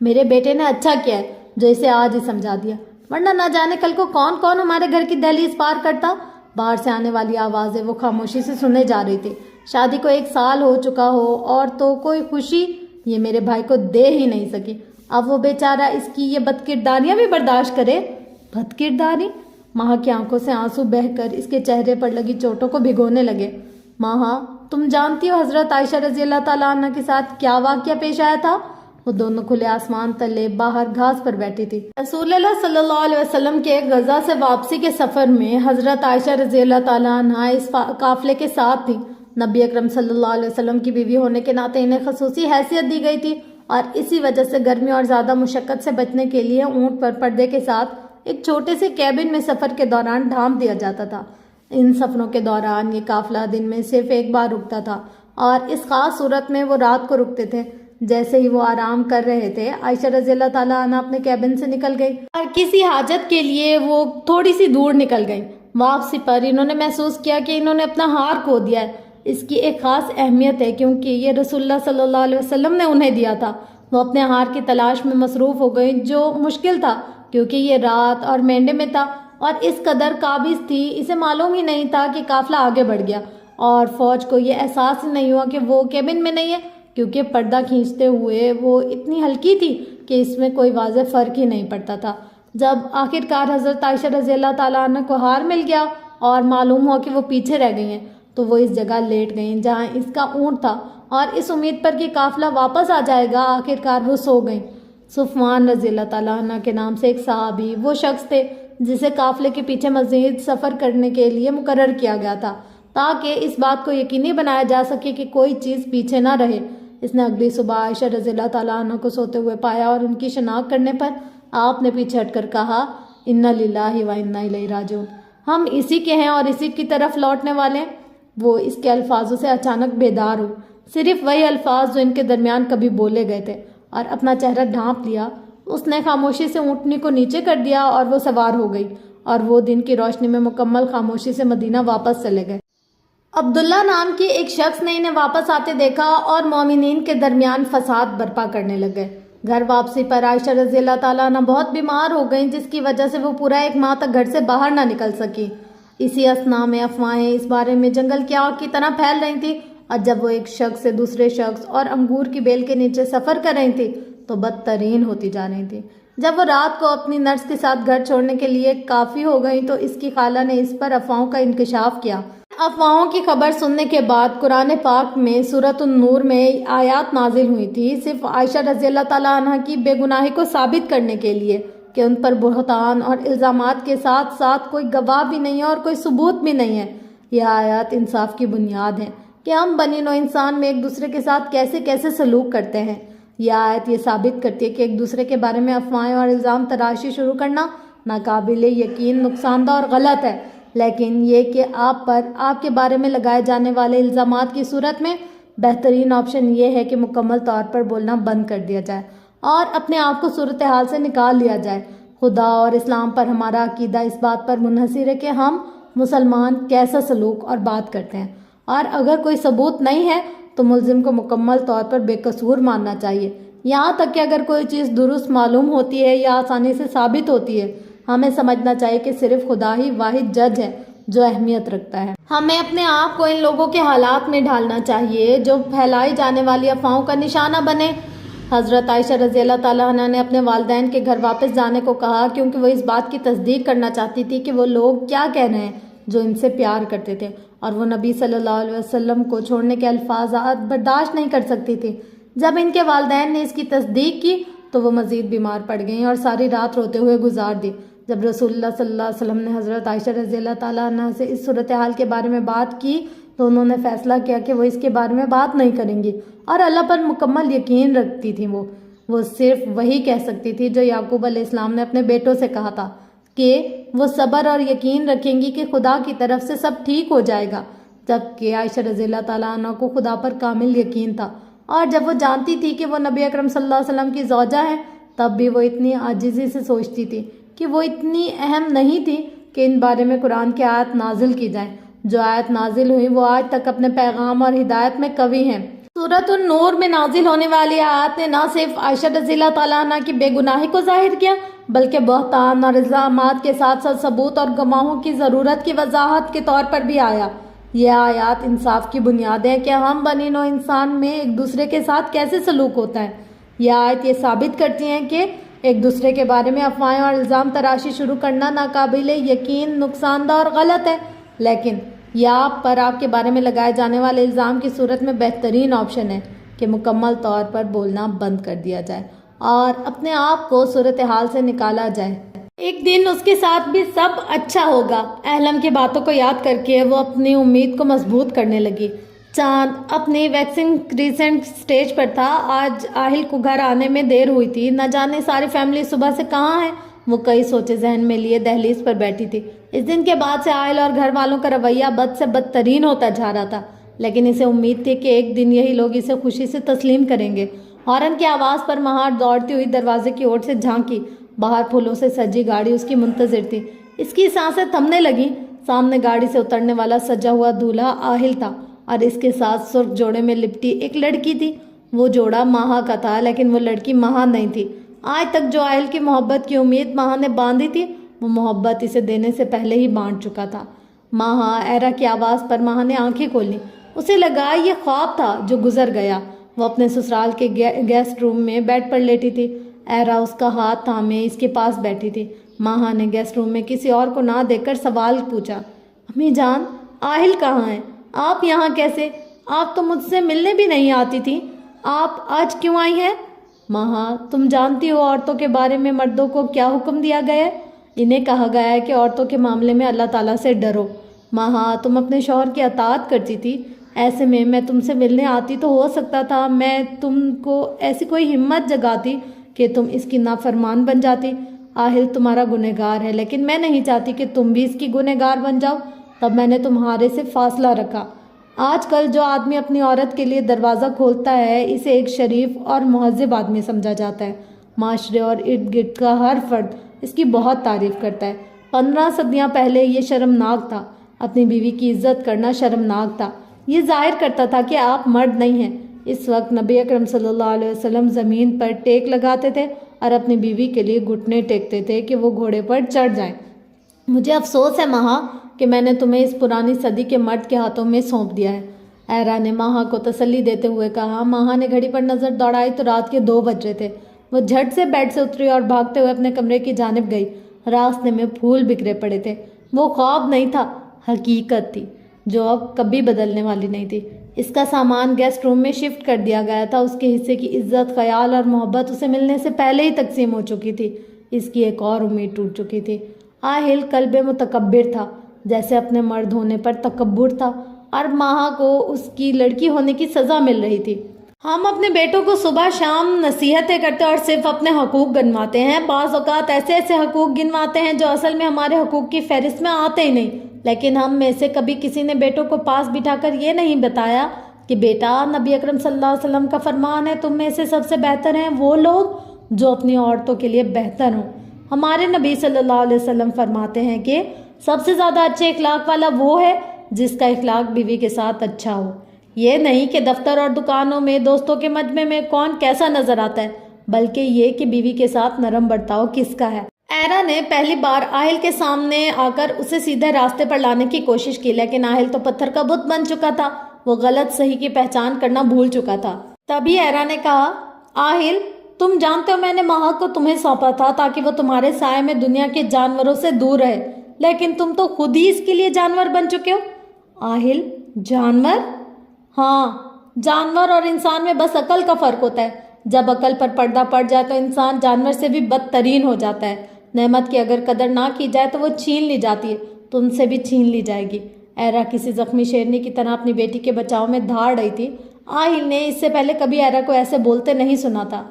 میرے بیٹے نے اچھا کیا ہے جو اسے آج ہی سمجھا دیا، ورنہ نہ جانے کل کو کون کون ہمارے گھر کی دہلیز پار کرتا. باہر سے آنے والی آوازیں وہ خاموشی سے سنے جا رہی تھی. شادی کو 1 سال ہو چکا ہو اور تو کوئی خوشی یہ میرے بھائی کو دے ہی نہیں سکی. اب وہ بیچارہ اس کی یہ بدکرداریاں بھی برداشت کرے. بدکرداری؟ ماہا کی آنکھوں سے آنسو بہہ کر اس کے چہرے پر لگی چوٹوں کو بھگونے لگے. ماہا، تم جانتی ہو حضرت عائشہ رضی اللہ تعالیٰ عنہ کے ساتھ کیا واقعہ پیش آیا تھا؟ وہ دونوں کھلے آسمان تلے باہر گھاس پر بیٹھی تھی. رسول اللہ صلی اللہ علیہ وسلم کے غزہ سے واپسی کے سفر میں حضرت عائشہ رضی اللہ تعالیٰ عنہ اس قافلے کے ساتھ تھی. نبی اکرم صلی اللہ علیہ وسلم کی بیوی ہونے کے ناطے انہیں خصوصی حیثیت دی گئی تھی اور اسی وجہ سے گرمی اور زیادہ مشقت سے بچنے کے لیے اونٹ پر پردے کے ساتھ ایک چھوٹے سے کیبن میں سفر کے دوران ڈھانپ دیا جاتا تھا. ان سفروں کے دوران یہ قافلہ دن میں صرف ایک بار رکتا تھا اور اس خاص صورت میں وہ رات کو رکتے تھے. جیسے ہی وہ آرام کر رہے تھے عائشہ رضی اللہ تعالیٰ عنہ اپنے کیبن سے نکل گئی اور کسی حاجت کے لیے وہ تھوڑی سی دور نکل گئی. واپسی پر انہوں نے محسوس کیا کہ انہوں نے اپنا ہار کھو دیا ہے. اس کی ایک خاص اہمیت ہے کیونکہ یہ رسول اللہ صلی اللہ علیہ وسلم نے انہیں دیا تھا۔ وہ اپنے ہار کی تلاش میں مصروف ہو گئیں، جو مشکل تھا کیونکہ یہ رات اور مینڈے میں تھا اور اس قدر قابض تھی، اسے معلوم ہی نہیں تھا کہ قافلہ آگے بڑھ گیا اور فوج کو یہ احساس ہی نہیں ہوا کہ وہ کیبن میں نہیں ہے، کیونکہ پردہ کھینچتے ہوئے وہ اتنی ہلکی تھی کہ اس میں کوئی واضح فرق ہی نہیں پڑتا تھا۔ جب آخرکار حضرت عائشہ رضی اللہ تعالیٰ عنہ کو ہار مل گیا اور معلوم ہوا کہ وہ پیچھے رہ گئی ہیں، تو وہ اس جگہ لیٹ گئیں جہاں اس کا اونٹ تھا، اور اس امید پر کہ قافلہ واپس آ جائے گا آخرکار وہ سو گئیں۔ صفوان رضی اللہ تعالیٰ عنہ کے نام سے ایک صحابی وہ شخص تھے جسے قافلے کے پیچھے مزید سفر کرنے کے لیے مقرر کیا گیا تھا تاکہ اس بات کو یقینی بنایا جا سکے کہ کوئی چیز پیچھے نہ رہے۔ اس نے اگلی صبح عائشہ رضی اللہ تعالیٰ عنہ کو سوتے ہوئے پایا اور ان کی شناخت کرنے پر آپ نے پیچھے ہٹ کر کہا، انا للہ و انا الیہ راجعون، ہم اسی کے ہیں اور اسی کی طرف لوٹنے والے ہیں۔ وہ اس کے الفاظوں سے اچانک بیدار ہوئی، صرف وہی الفاظ جو ان کے درمیان کبھی بولے گئے تھے، اور اپنا چہرہ ڈھانپ لیا۔ اس نے خاموشی سے اونٹنی کو نیچے کر دیا اور وہ سوار ہو گئی، اور وہ دن کی روشنی میں مکمل خاموشی سے مدینہ واپس چلے گئے۔ عبداللہ نام کی ایک شخص نے انہیں واپس آتے دیکھا اور مومنین کے درمیان فساد برپا کرنے لگے۔ گھر واپسی پر عائشہ رضی اللہ تعالیٰ عنہ بہت بیمار ہو گئیں، جس کی وجہ سے وہ پورا 1 ماہ تک گھر سے باہر نہ نکل سکی۔ اسی اثناء میں افواہیں اس بارے میں جنگل کی آگ کی طرح پھیل رہی تھیں، اور جب وہ ایک شخص سے دوسرے شخص اور انگور کی بیل کے نیچے سفر کر رہی تھی تو بدترین ہوتی جا رہی تھی۔ جب وہ رات کو اپنی نرس کے ساتھ گھر چھوڑنے کے لیے کافی ہو گئی تو اس کی خالہ نے اس پر افواہوں کا انکشاف کیا۔ افواہوں کی خبر سننے کے بعد قرآن پاک میں سورۃ النور میں آیات نازل ہوئی تھی، صرف عائشہ رضی اللہ تعالیٰ عنہ کی بے گناہی کو ثابت کرنے کے لیے کہ ان پر بہتان اور الزامات کے ساتھ ساتھ کوئی گواہ بھی نہیں ہے اور کوئی ثبوت بھی نہیں ہے۔ یہ آیات انصاف کی بنیاد ہیں کہ ہم بنی نوع انسان میں ایک دوسرے کے ساتھ کیسے کیسے سلوک کرتے ہیں۔ یہ آیت یہ ثابت کرتی ہے کہ ایک دوسرے کے بارے میں افواہیں اور الزام تراشی شروع کرنا ناقابل یقین، نقصان دہ اور غلط ہے، لیکن یہ کہ آپ پر آپ کے بارے میں لگائے جانے والے الزامات کی صورت میں بہترین آپشن یہ ہے کہ مکمل طور پر بولنا بند کر دیا جائے اور اپنے آپ کو صورتحال سے نکال لیا جائے۔ خدا اور اسلام پر ہمارا عقیدہ اس بات پر منحصر ہے کہ ہم مسلمان کیسا سلوک اور بات کرتے ہیں، اور اگر کوئی ثبوت نہیں ہے تو ملزم کو مکمل طور پر بے قصور ماننا چاہیے، یہاں تک کہ اگر کوئی چیز درست معلوم ہوتی ہے یا آسانی سے ثابت ہوتی ہے۔ ہمیں سمجھنا چاہیے کہ صرف خدا ہی واحد جج ہے جو اہمیت رکھتا ہے۔ ہمیں اپنے آپ کو ان لوگوں کے حالات میں ڈھالنا چاہیے جو پھیلائی جانے والی افواہوں کا نشانہ بنے۔ حضرت عائشہ رضی اللہ تعالیٰ عنہ نے اپنے والدین کے گھر واپس جانے کو کہا کیونکہ وہ اس بات کی تصدیق کرنا چاہتی تھی کہ وہ لوگ کیا کہہ رہے ہیں جو ان سے پیار کرتے تھے، اور وہ نبی صلی اللہ علیہ وسلم کو چھوڑنے کے الفاظات برداشت نہیں کر سکتی تھی۔ جب ان کے والدین نے اس کی تصدیق کی تو وہ مزید بیمار پڑ گئیں اور ساری رات روتے ہوئے گزار دی۔ جب رسول اللہ صلی اللہ علیہ وسلم نے حضرت عائشہ رضی اللہ تعالیٰ عنہ سے اس صورتحال کے بارے میں بات کی تو انہوں نے فیصلہ کیا کہ وہ اس کے بارے میں بات نہیں کریں گی، اور اللہ پر مکمل یقین رکھتی تھی۔ وہ صرف وہی کہہ سکتی تھی جو یعقوب علیہ السلام نے اپنے بیٹوں سے کہا تھا کہ وہ صبر اور یقین رکھیں گی کہ خدا کی طرف سے سب ٹھیک ہو جائے گا، جبکہ عائشہ رضی اللہ تعالیٰ عنہ کو خدا پر کامل یقین تھا، اور جب وہ جانتی تھی کہ وہ نبی اکرم صلی اللہ علیہ وسلم کی زوجہ ہے تب بھی وہ اتنی عاجزی سے سوچتی تھی کہ وہ اتنی اہم نہیں تھی کہ ان بارے میں قرآن کی آیت نازل کی جائیں۔ جو آیت نازل ہوئی وہ آج تک اپنے پیغام اور ہدایت میں قوی ہیں۔ سورۃ النور میں نازل ہونے والی آیات نے نہ صرف عائشہ رضی اللہ تعالیٰ عنہ کی بے گناہی کو ظاہر کیا بلکہ بہتان اور الزامات کے ساتھ ساتھ ثبوت اور گواہوں کی ضرورت کی وضاحت کے طور پر بھی آیا۔ یہ آیات انصاف کی بنیاد ہے کہ ہم بنی نوع انسان میں ایک دوسرے کے ساتھ کیسے سلوک ہوتا ہے۔ یہ آیت یہ ثابت کرتی ہیں کہ ایک دوسرے کے بارے میں افواہیں اور الزام تراشی شروع کرنا ناقابل یقین، نقصان دہ اور غلط ہے، لیکن یہ آپ پر آپ کے بارے میں لگائے جانے والے الزام کی صورت میں بہترین آپشن ہے کہ مکمل طور پر بولنا بند کر دیا جائے اور اپنے آپ کو صورتحال سے نکالا جائے۔ ایک دن اس کے ساتھ بھی سب اچھا ہوگا۔ اہلم کی باتوں کو یاد کر کے وہ اپنی امید کو مضبوط کرنے لگی۔ چاند اپنی ویکسنگ ریسنٹ سٹیج پر تھا۔ آج آہل کو گھر آنے میں دیر ہوئی تھی، نہ جانے ساری فیملی صبح سے کہاں ہے۔ وہ کئی سوچے ذہن میں لیے دہلیز پر بیٹھی تھی۔ اس دن کے بعد سے آہل اور گھر والوں کا رویہ بد سے بدترین ہوتا جا رہا تھا، لیکن اسے امید تھی کہ ایک دن یہی لوگ اسے خوشی سے تسلیم کریں گے۔ ہارن کی آواز پر مہار دوڑتی ہوئی دروازے کی اوٹ سے جھانکی۔ باہر پھولوں سے سجی گاڑی اس کی منتظر تھی۔ اس کی سانسیں تھمنے لگیں۔ سامنے گاڑی سے اترنے والا سجا ہوا دولہا آہل تھا اور اس کے ساتھ سرخ جوڑے میں لپٹی ایک لڑکی تھی۔ وہ جوڑا مہا کا تھا، لیکن وہ لڑکی مہا نہیں تھی۔ آج تک جو آہل کی محبت کی امید مہا نے باندھی تھی، وہ محبت اسے دینے سے پہلے ہی بانٹ چکا تھا۔ مہا ایرا کی آواز پر مہا نے آنکھیں کھولی۔ اسے لگا یہ خواب تھا جو گزر گیا۔ وہ اپنے سسرال کے گیسٹ روم میں بیڈ پر لیٹی تھی۔ ایرا اس کا ہاتھ تھامے اس کے پاس بیٹھی تھی۔ مہا نے گیسٹ روم میں کسی اور کو نہ دیکھ کر سوال پوچھا، امی جان، آہل کہاں ہیں؟ آپ یہاں کیسے؟ آپ تو مجھ سے ملنے بھی نہیں آتی تھی، آپ آج کیوں آئی ہیں؟ مہا، تم جانتی ہو عورتوں کے بارے میں مردوں کو کیا حکم دیا گیا ہے؟ انہیں کہا گیا ہے کہ عورتوں کے معاملے میں اللہ تعالیٰ سے ڈرو۔ مہا، تم اپنے شوہر کی اطاعت کرتی تھی، ایسے میں تم سے ملنے آتی تو ہو سکتا تھا میں تم کو ایسی کوئی ہمت جگاتی کہ تم اس کی نافرمان بن جاتی۔ آہل تمہارا گنہگار ہے، لیکن میں نہیں چاہتی کہ تم بھی اس کی گنہگار بن جاؤ، تب میں نے تمہارے سے فاصلہ رکھا۔ آج کل جو آدمی اپنی عورت کے لیے دروازہ کھولتا ہے، اسے ایک شریف اور مہذب آدمی سمجھا جاتا ہے۔ معاشرے اور ارد گرد کا ہر فرد اس کی بہت تعریف کرتا ہے۔ 15 صدیاں پہلے یہ شرمناک تھا، اپنی بیوی کی عزت کرنا شرمناک تھا۔ یہ ظاہر کرتا تھا کہ آپ مرد نہیں ہیں۔ اس وقت نبی اکرم صلی اللہ علیہ وسلم زمین پر ٹیک لگاتے تھے اور اپنی بیوی کے لیے گھٹنے ٹیکتے تھے کہ وہ گھوڑے پر چڑھ جائیں۔ مجھے افسوس ہے مہا کہ میں نے تمہیں اس پرانی صدی کے مرد کے ہاتھوں میں سونپ دیا ہے، ایرا نے مہا کو تسلی دیتے ہوئے کہا۔ مہا نے گھڑی پر نظر دوڑائی تو رات کے 2 بج رہے تھے۔ وہ جھٹ سے بیڈ سے اتری اور بھاگتے ہوئے اپنے کمرے کی جانب گئی۔ راستے میں پھول بکھرے پڑے تھے۔ وہ خواب نہیں تھا، حقیقت تھی جو اب کبھی بدلنے والی نہیں تھی۔ اس کا سامان گیسٹ روم میں شفٹ کر دیا گیا تھا۔ اس کے حصے کی عزت، خیال اور محبت اسے ملنے سے پہلے ہی تقسیم ہو چکی تھی۔ اس کی ایک اور امید ٹوٹ چکی تھی۔ آہل قلب متکبر تھا، جیسے اپنے مرد ہونے پر تکبر تھا، اور مہا کو اس کی لڑکی ہونے کی سزا مل رہی تھی۔ ہم اپنے بیٹوں کو صبح شام نصیحتیں کرتے اور صرف اپنے حقوق گنواتے ہیں۔ بعض اوقات ایسے حقوق گنواتے ہیں جو اصل میں ہمارے حقوق کی فہرست میں آتے ہی نہیں، لیکن ہم میں سے کبھی کسی نے بیٹوں کو پاس بٹھا کر یہ نہیں بتایا کہ بیٹا، نبی اکرم صلی اللہ علیہ وسلم کا فرمان ہے، تم میں سے سب سے بہتر ہیں وہ لوگ جو اپنی عورتوں کے لیے بہتر ہوں۔ ہمارے نبی صلی اللہ علیہ وسلم فرماتے ہیں کہ سب سے زیادہ اچھے اخلاق والا وہ ہے جس کا اخلاق بیوی کے ساتھ اچھا ہو۔ یہ نہیں کہ دفتر اور دکانوں میں، دوستوں کے مجمع میں کون کیسا نظر آتا ہے، بلکہ یہ کہ بیوی کے ساتھ نرم برتاؤ کس کا ہے۔ ایرا نے پہلی بار آہل کے سامنے آ کر اسے سیدھے راستے پر لانے کی کوشش کی، لیکن آہل تو پتھر کا بت بن چکا تھا۔ وہ غلط صحیح کی پہچان کرنا بھول چکا تھا۔ تبھی ایرا نے کہا، آہل، تم جانتے ہو میں نے مہا کو تمہیں سونپا تھا تاکہ وہ تمہارے سائے میں دنیا کے جانوروں سے دور رہے، لیکن تم تو خود ہی اس کے لیے جانور بن چکے ہو۔ آہل، جانور؟ ہاں، جانور اور انسان میں بس عقل کا فرق ہوتا ہے۔ جب عقل پر پردہ پڑ جائے تو انسان جانور سے بھی بدترین ہو جاتا ہے۔ نعمت کی اگر قدر نہ کی جائے تو وہ چھین لی جاتی ہے، تو ان سے بھی چھین لی جائے گی۔ ایرا کسی زخمی شیرنی کی طرح اپنی بیٹی کے بچاؤ میں دھاڑ رہی تھی۔ آہل نے اس سے پہلے کبھی ایرا کو ایسے بولتے نہیں سنا تھا۔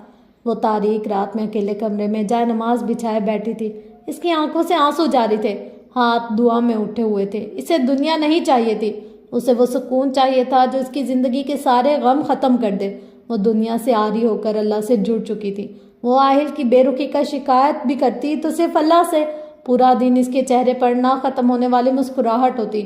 وہ تاریک رات میں اکیلے کمرے میں جائے نماز بچھائے بیٹھی تھی۔ اس کی آنکھوں سے آنسو جاری تھے، ہاتھ دعا میں اٹھے ہوئے تھے۔ اسے دنیا نہیں چاہیے تھی، اسے وہ سکون چاہیے تھا جو اس کی زندگی کے سارے غم ختم کر دے۔ وہ دنیا سے عاری ہو کر اللہ سے جڑ چکی تھی۔ وہ آہل کی بے رخی کا شکایت بھی کرتی تو صرف اللہ سے۔ پورا دن اس کے چہرے پر نہ ختم ہونے والی مسکراہٹ ہوتی۔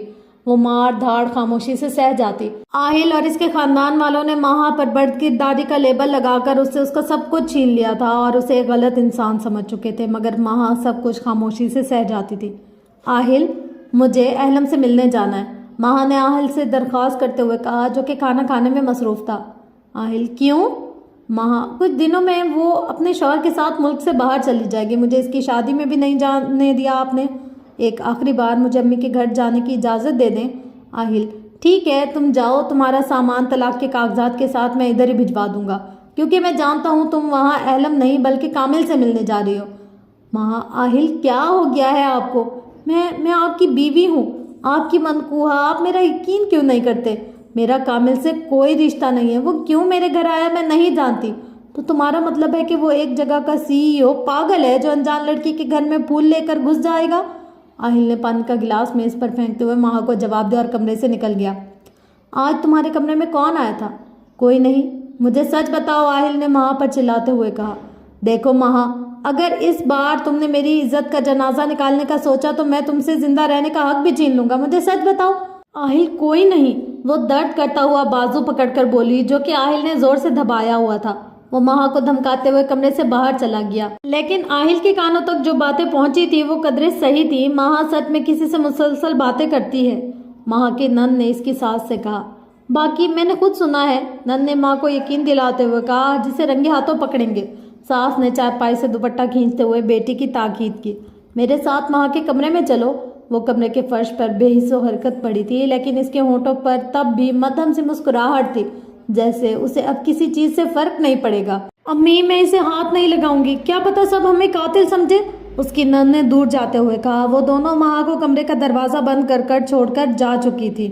وہ مار دھاڑ خاموشی سے سہ جاتی۔ آہل اور اس کے خاندان والوں نے مہا پر برد کرداری کا لیبل لگا کر اس سے اس کا سب کچھ چھین لیا تھا اور اسے ایک غلط انسان سمجھ چکے تھے، مگر مہا سب کچھ خاموشی سے سہ جاتی تھی۔ آہل، مجھے اہلم سے ملنے جانا ہے، مہا نے آہل سے درخواست کرتے ہوئے کہا، جو کہ کھانا کھانے میں مصروف تھا۔ آہل، کیوں؟ مہا، کچھ دنوں میں وہ اپنے شوہر کے ساتھ ملک سے باہر چلی جائے گی، مجھے اس کی شادی میں بھی نہیں جانے دیا آپ نے۔ ایک آخری بار مجھے امی کے گھر جانے کی اجازت دے دیں۔ آہل، ٹھیک ہے، تم جاؤ، تمہارا سامان طلاق کے کاغذات کے ساتھ میں ادھر ہی بھجوا دوں گا، کیونکہ میں جانتا ہوں تم وہاں اہلم نہیں بلکہ کامل سے ملنے جا رہی ہو۔ مہا، آہل کیا ہو گیا ہے آپ کو؟ میں آپ کی بیوی ہوں، آپ کی منقوہہ، آپ میرا یقین کیوں نہیں کرتے؟ میرا کامل سے کوئی رشتہ نہیں ہے، وہ کیوں میرے گھر آیا میں نہیں جانتی۔ تو تمہارا مطلب ہے کہ وہ ایک جگہ کا CEO پاگل ہے جو انجان لڑکی کے گھر میں پھول لے کر گھس جائے گا؟ آہل نے پانی کا گلاس میز پر پھینکتے ہوئے مہا کو جواب دیا اور کمرے سے نکل گیا۔ آج تمہارے کمرے میں کون آیا تھا؟ کوئی نہیں، مجھے سچ بتاؤ، آہل نے مہا پر چلاتے ہوئے کہا۔ دیکھو مہا، اگر اس بار تم نے میری عزت کا جنازہ نکالنے کا سوچا تو میں تم سے زندہ رہنے کا حق بھی چھین لوں گا، مجھے سچ بتاؤ۔ آہل، کوئی نہیں، وہ درد کرتا ہوا بازو پکڑ کر بولی، جو کہ آہل نے زور سے دبایا ہوا تھا۔ وہ مہا کو دھمکاتے ہوئے کمرے سے باہر چلا گیا، لیکن آہل کے کانوں تک جو باتیں پہنچی تھی وہ قدرے صحیح تھی۔ مہا سچ میں کسی سے مسلسل باتیں کرتی ہے، مہا کی نند نے اس کی ساس سے کہا۔ باقی میں نے خود سنا ہے، نند نے ماں کو یقین دلاتے ہوئے کہا، جسے رنگے ہاتھوں پکڑیں گے۔ ساس نے چارپائی سے دوپٹہ کھینچتے ہوئے بیٹی کی تاکید کی۔ میرے ساتھ مہا کے کمرے میں چلو۔ وہ کمرے کے فرش پر بے حس و حرکت پڑی تھی، لیکن اس کے ہونٹوں پر تب بھی مدھم سی مسکراہٹ تھی، جیسے اسے اب کسی چیز سے فرق نہیں پڑے گا۔ امی، میں اسے ہاتھ نہیں لگاؤں گی، کیا پتا سب ہمیں قاتل سمجھے، اس کی نند نے دور جاتے ہوئے کہا۔ وہ دونوں مہا کو کمرے کا دروازہ بند کر کر چھوڑ کر جا چکی تھی۔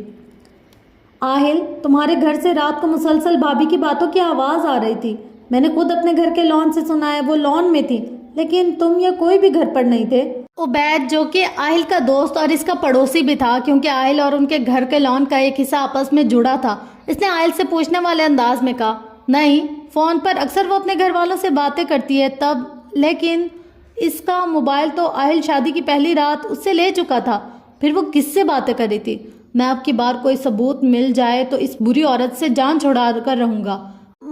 آہل، تمہارے گھر سے رات کو مسلسل بھابھی کی باتوں کی آواز آ رہی تھی، میں نے خود اپنے گھر کے لان سے سنا ہے، وہ لان میں تھی، لیکن تم یا کوئی بھی گھر پر نہیں تھے۔ عبید، جو کہ آہل کا دوست اور اس کا پڑوسی بھی تھا، کیونکہ آہل اور ان کے گھر کے لان کا ایک حصہ آپس میں جڑا تھا، اس نے آہل سے پوچھنے والے انداز میں کہا، نہیں، فون پر اکثر وہ اپنے گھر والوں سے باتیں کرتی ہے تب، لیکن اس کا موبائل تو آہل شادی کی پہلی رات اس سے لے چکا تھا، پھر وہ کس سے باتیں کر رہی تھی؟ میں اب کی بار کوئی ثبوت مل جائے تو اس بری عورت سے جان چھڑا کر رہوں گا۔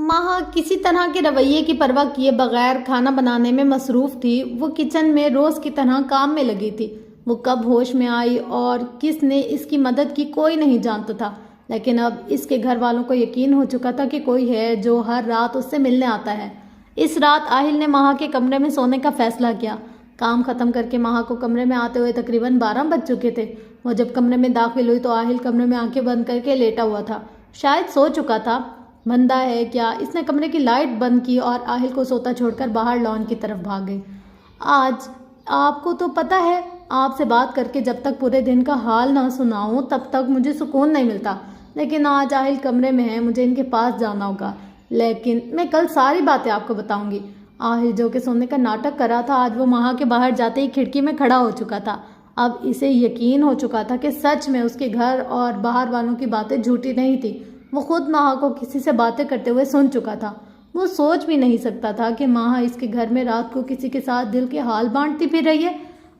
مہا کسی طرح کے رویے کی پرواہ کیے بغیر کھانا بنانے میں مصروف تھی۔ وہ کچن میں روز کی طرح کام میں لگی تھی۔ وہ کب ہوش میں آئی اور کس نے اس کی مدد کی کوئی نہیں جانتا تھا، لیکن اب اس کے گھر والوں کو یقین ہو چکا تھا کہ کوئی ہے جو ہر رات اس سے ملنے آتا ہے۔ اس رات آہل نے مہا کے کمرے میں سونے کا فیصلہ کیا۔ کام ختم کر کے مہا کو کمرے میں آتے ہوئے تقریباً 12 بج چکے تھے۔ وہ جب کمرے میں داخل ہوئی تو آہل کمرے میں آنکھیں بند کر کے لیٹا ہوا تھا، شاید سو چکا تھا۔ بندہ ہے کیا، اس نے کمرے کی لائٹ بند کی اور آہل کو سوتا چھوڑ کر باہر لان کی طرف بھاگ گئی۔ آج آپ کو تو پتہ ہے، آپ سے بات کر کے جب تک پورے دن کا حال نہ سناؤں تب تک مجھے سکون نہیں ملتا، لیکن آج آہل کمرے میں ہے، مجھے ان کے پاس جانا ہوگا، لیکن میں کل ساری باتیں آپ کو بتاؤں گی۔ آہل، جو کہ سونے کا ناٹک کر رہا تھا، آج وہ مہا کے باہر جاتے ہی کھڑکی میں کھڑا ہو چکا تھا۔ اب اسے یقین ہو چکا تھا کہ سچ میں اس کے گھر اور باہر والوں کی باتیں جھوٹی نہیں تھی۔ وہ خود مہا کو کسی سے باتیں کرتے ہوئے سن چکا تھا۔ وہ سوچ بھی نہیں سکتا تھا کہ مہا اس کے گھر میں رات کو کسی کے ساتھ دل کے حال بانٹتی پھر رہی ہے۔